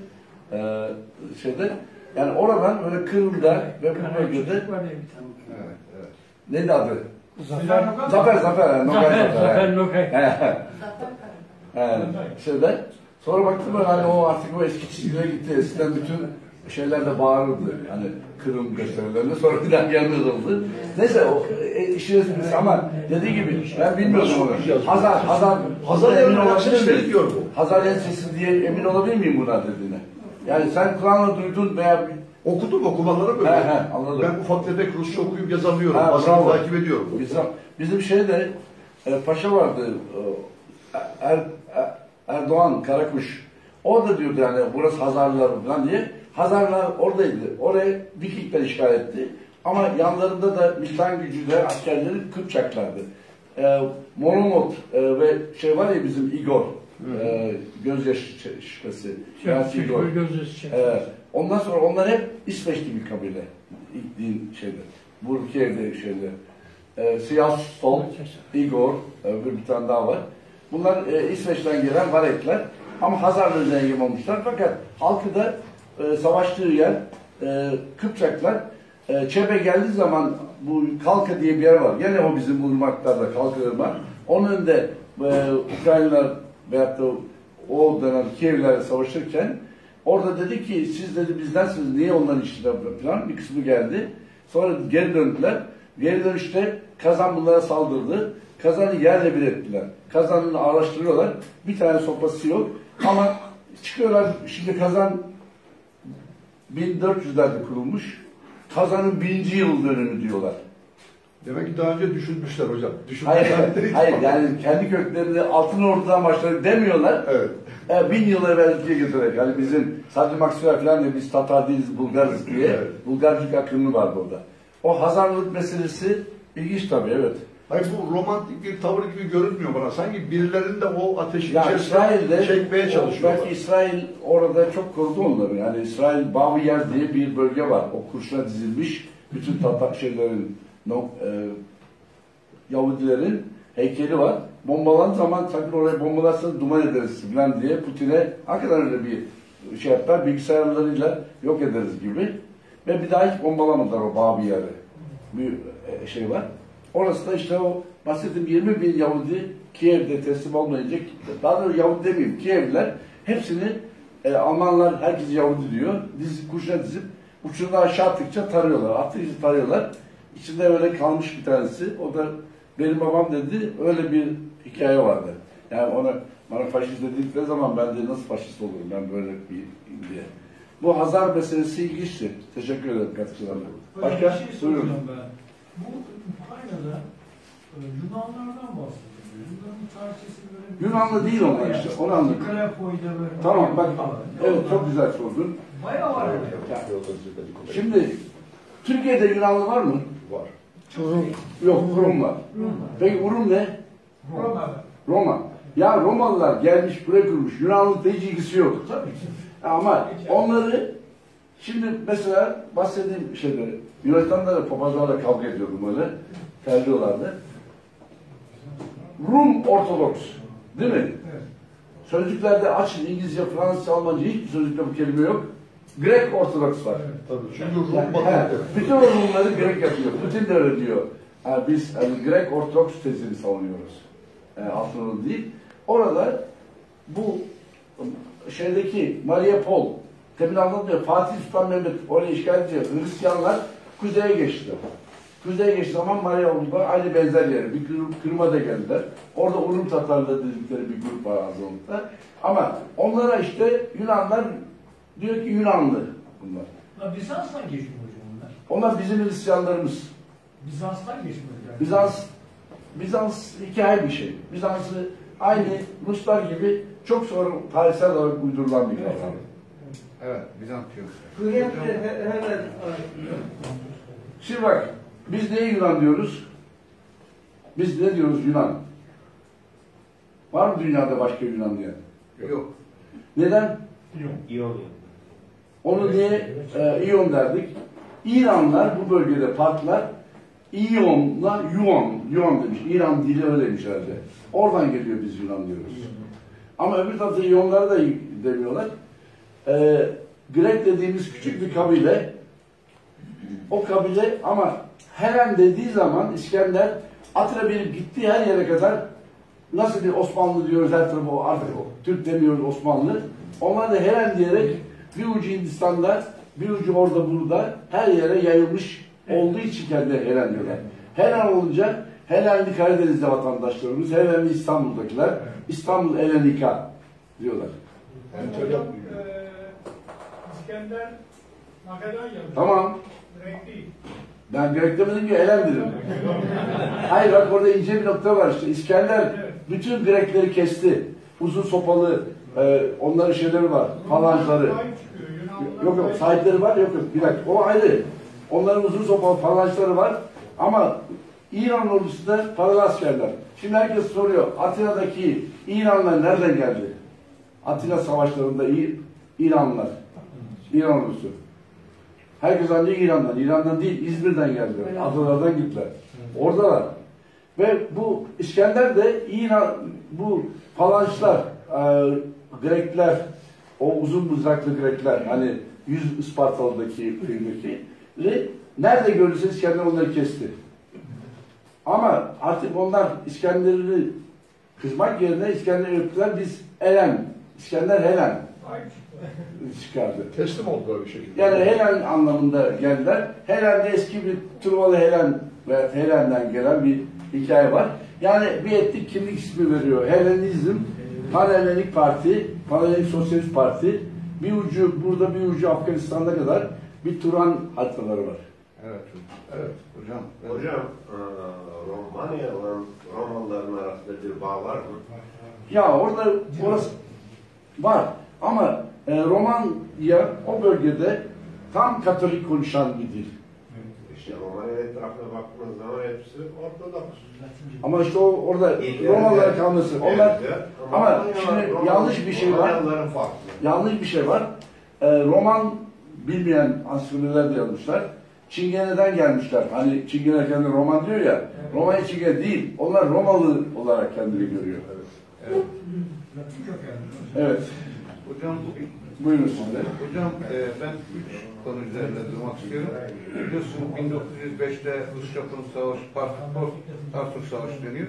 Şeyde. Yani oradan böyle Kırım'da ve bu bölgede Evet. neydi adı? Zafer. Zafer. Yani Zafer Nokay. Şeyde. Sonra baktım ben hani o artık o eski çizgilere gitti. Eskiden bütün şeylerde bağırırdı. Hani Kırım gösterilerinde. Sonra bir daha gelmez oldu. Neyse o işin esprisi ama dediği gibi ben bilmiyorum onu. Hazar emin olabilir miyim? Hazar sesi diye emin olabilir miyim buna dediğine? Yani sen Kur'an'la duydun veya Okudum, okumaları böyle. Anladım. Ben ufak tefek Rusça okuyup yazamıyorum. Ha, Basını takip ediyorum. Bizim şeyde paşa vardı, Erdoğan Karakuş. O da diyordu yani burası Hazarlar falan diye. Hazarlar oradaydı. Oraya Vikingler işgal etti. Ama yanlarında da Miltan gücüyle askerleri Kıpçaklardı. Monomot ve şey var ya bizim Igor. Gözyaşı şişkası. Igor. Ondan sonra onlar hep İsveçli bir kabile. İlk din şeyde. Burkiye'de şeyde. Siyah Sol, Igor, bir tane daha var. Bunlar İsveç'ten gelen Varekler. Ama Hazarlar'dan egemen olmuşlar. Fakat halkı da savaştığı yer Kıpçaklar. Çebe geldiği zaman bu Kalka diye bir yer var. Gene o bizim ırmaklarda Kalka Irmak. Onun önünde Ukraynalar veyahut da o dönem Kievler savaşırken orada dedi ki siz dedi bizdensiniz niye onların işine falan bir kısmı geldi. Sonra geri döndüler. Geri dönüşte Kazan bunlara saldırdı. Kazan'ı yerle bir ettiler. Kazan'ı araştırıyorlar. Bir tane sopası yok. Ama çıkıyorlar şimdi Kazan 1400'lerde kurulmuş. Kazan'ın 1000. yıl dönümü diyorlar. Demek ki daha önce düşünmüşler hocam. Hayır yani kendi köklerini Altın Ordu'dan başladık demiyorlar. Evet. 1000 yıl evvelkiye götürerek. Yani bizim sadece Maksuyar falan diye biz Tatar değiliz, Bulgarız diye. Evet. Bulgarcık akımı vardı orada. O Hazarlık meselesi ilginç tabii, evet. Hayır bu romantik bir tavır gibi görünmüyor bana. Sanki birilerinin de o ateşi içerisinde çekmeye çalışıyorlar. Belki İsrail orada çok korudu onları. Yani İsrail Baviyer diye bir bölge var. O kurşuna dizilmiş bütün Tatar şeylerin Yahudilerin heykeli var. Bombalandığı zaman sakın oraya bombalarsanız duman ederiz falan diye Putin'e hakikaten öyle bir şey yaptılar. Bilgisayarlarıyla yok ederiz gibi. Ve bir daha hiç bombalamadılar o Babiyer'i. Bir şey var. Orası da işte o bahsettiğim 20.000 Yahudi Kiev'de teslim olmayınca, daha da Yahudi demeyeyim, Kievliler hepsini Almanlar herkes Yahudi diyor. Kurşuna dizip uçurunu aşağı attıkça tarıyorlar. Attıkça tarıyorlar. İçinde böyle kalmış bir tanesi. O da Benim babam dedi, öyle bir hikaye vardı. Yani bana faşist dedikleri zaman ben de nasıl faşist olurum ben böyle bir diye. Bu Hazar meselesi ilginçti. Teşekkür ederim katkılarına. Başka? Bir şey Buyurun. soracağım ben. Bu Ukrayna'da Yunanlardan bahsediliyor. Yunan'ın tarihçesi böyle... Yunanlı değil onlar işte, onu anladım. Krakoy'da böyle... Tamam bak, evet çok güzel sordun. Bayağı var öyle. Şimdi Türkiye'de Yunanlı var mı? Var. Yok, Rum var. Peki Rum ne? Roma. Ya Romalılar gelmiş buraya kurmuş. Yunanlıkla hiç ilgisi yok. Ama onları şimdi mesela bahsettiğim şeyleri Yunanistan'da da papazlarla kavga ediyordum öyle. Terliyorlardı. Rum Ortodoks. Değil mi? Evet. Sözlüklerde açın İngilizce, Fransızca, Almanca hiçbir sözlükte bu kelime yok. Grek Ortodoks var. Tabii. Çünkü Rum Yani, batı. bütün o Rumları Grek yapıyor. Putin de öyle diyor. Yani biz Grek Ortodoks tezini savunuyoruz. Aslında değil. Orada bu şeydeki Mariupol, temin anlatmıyor. Fatih Sultan Mehmet oraya işgal ediyor. Hristiyanlar kuzeye geçti. Kuzeye geçti zaman Mariupol'da aynı benzer yere. Bir Kırım'a da geldiler. Orada Urum Tatarlı dedikleri bir grup var azınlıkta. Ama onlara işte Yunanlar diyor ki Yunanlı bunlar. Ya Bizans'tan geçmiyor hocam onlar. Onlar bizim Hristiyanlarımız. Bizans'tan geçmiyor yani. Bizans hikaye bir şey. Bizans'ı aynı Ruslar gibi çok sonra tarihsel olarak uydurulan bir kavram. Evet, Bizans diyor. Hemen Şimdi bak, biz neye Yunan diyoruz? Biz ne diyoruz Yunan? Var mı dünyada başka Yunan diyen? Yok. Neden? Yok. Onu niye İyon derdik? İranlar bu bölgede Partlar İyon'la Yuan demiş. İran dili öyleymiş herhalde. Oradan geliyor biz Yunan diyoruz. Ama öbür tarafta İyonlara da demiyorlar. Grek dediğimiz küçük bir kabile. O kabile ama Helen dediği zaman İskender Atilla bir gittiği her yere kadar nasıl bir Osmanlı diyoruz her tarafı artık Türk demiyoruz Osmanlı. Onlar da Helen diyerek bir ucu Hindistan'da bir ucu orada burada her yere yayılmış olduğu için kendi Helen diyorlar. Helen olunca Helenli Karadeniz'de vatandaşlarımız, Helenli İstanbul'dakiler, İstanbul Helenika diyorlar. İskender Makedonyalı. Tamam. Grek değil. Ben Grek demedim ki Helen dedim. Hayır bak orada ince bir nokta var işte. İskender bütün Grekleri kesti. Uzun sopalı, onların şeyleri var, falanjları. Yok sahipleri var, yok. Bir dakika, o ayrı. Onların uzun sopalı falanjları var. Ama İran ordusunda paralı askerler. Şimdi herkes soruyor, Atina'daki İranlılar nereden geldi? Atina savaşlarında İranlılar, İran ordusu. Herkes ancak İran'dan. İran'dan değil, İzmir'den geldiler. Adalardan gittiler. Oradalar. Ve bu İskender de İran, bu falançlar, Grekler, o uzun mızraklı Grekler, hani 100 Ispartalı'daki filmdeki, nerede görürse İskender onları kesti. Ama artık onlar İskender'i kızmak yerine İskender'i öptüler, biz Helen, İskender Helen çıkardı. Teslim oldular bir şekilde. Yani Helen anlamında geldiler. Helen'de eski bir Truvalı Helen ve Helen'den gelen bir hikaye var. Yani bir etnik kimlik ismi veriyor. Helenizm, Panhelenik Parti, Panhelenik Sosyalist Parti. Bir ucu burada, bir ucu Afganistan'da kadar bir Turan haritaları var. Evet, evet hocam. Hocam, Romalıların arasında bir bağ var mı? Ya orası var ama Romanya o bölgede tam Katolik konuşan bir dil. İşte Romanya etrafına baktığınız zaman hepsi Ortodoks. Ama işte orada Romalılara kalması. Onlar ama şimdi yanlış bir şey var. Romalıların farklı. Yanlış bir şey var. Roman bilmeyen ansiklopediler de yazmışlar. Çingene'den gelmişler. Hani Çingene kendini Roman diyor ya. Romanya Çingene değil. Onlar Romalı olarak kendini görüyor. Evet. Evet. Hocam Buyurun siz de. Hocam ben 3 konu üzerinde durmak istiyorum. Biliyorsun 1905'te Rus-Japon Savaşı, Tarsus Savaşı dönüyor.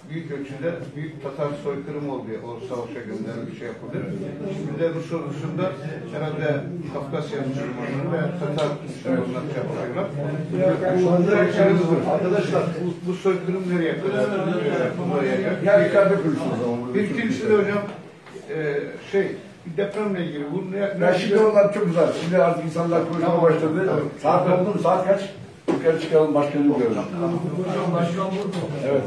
büyük ölçüde büyük Tatar soykırım oldu. O savaşa gönderip bir şey yapıldı. Şimdi de Rus ordusunda herhalde Kafkasya Müslümanları ve Tatar Müslümanlar yapacaklar. Arkadaşlar bu soykırım nereye kadar? Yani yukarıda konuşuyoruz ama. Bir ikincisi de hocam depremle ilgili. Bu Ya şimdi onlar çok güzel. Şimdi artık insanlar konuşmaya başladı. Saat oldu mu? Saat kaç? Yukarı çıkalım, başkanı görelim. Başkan burada. Evet.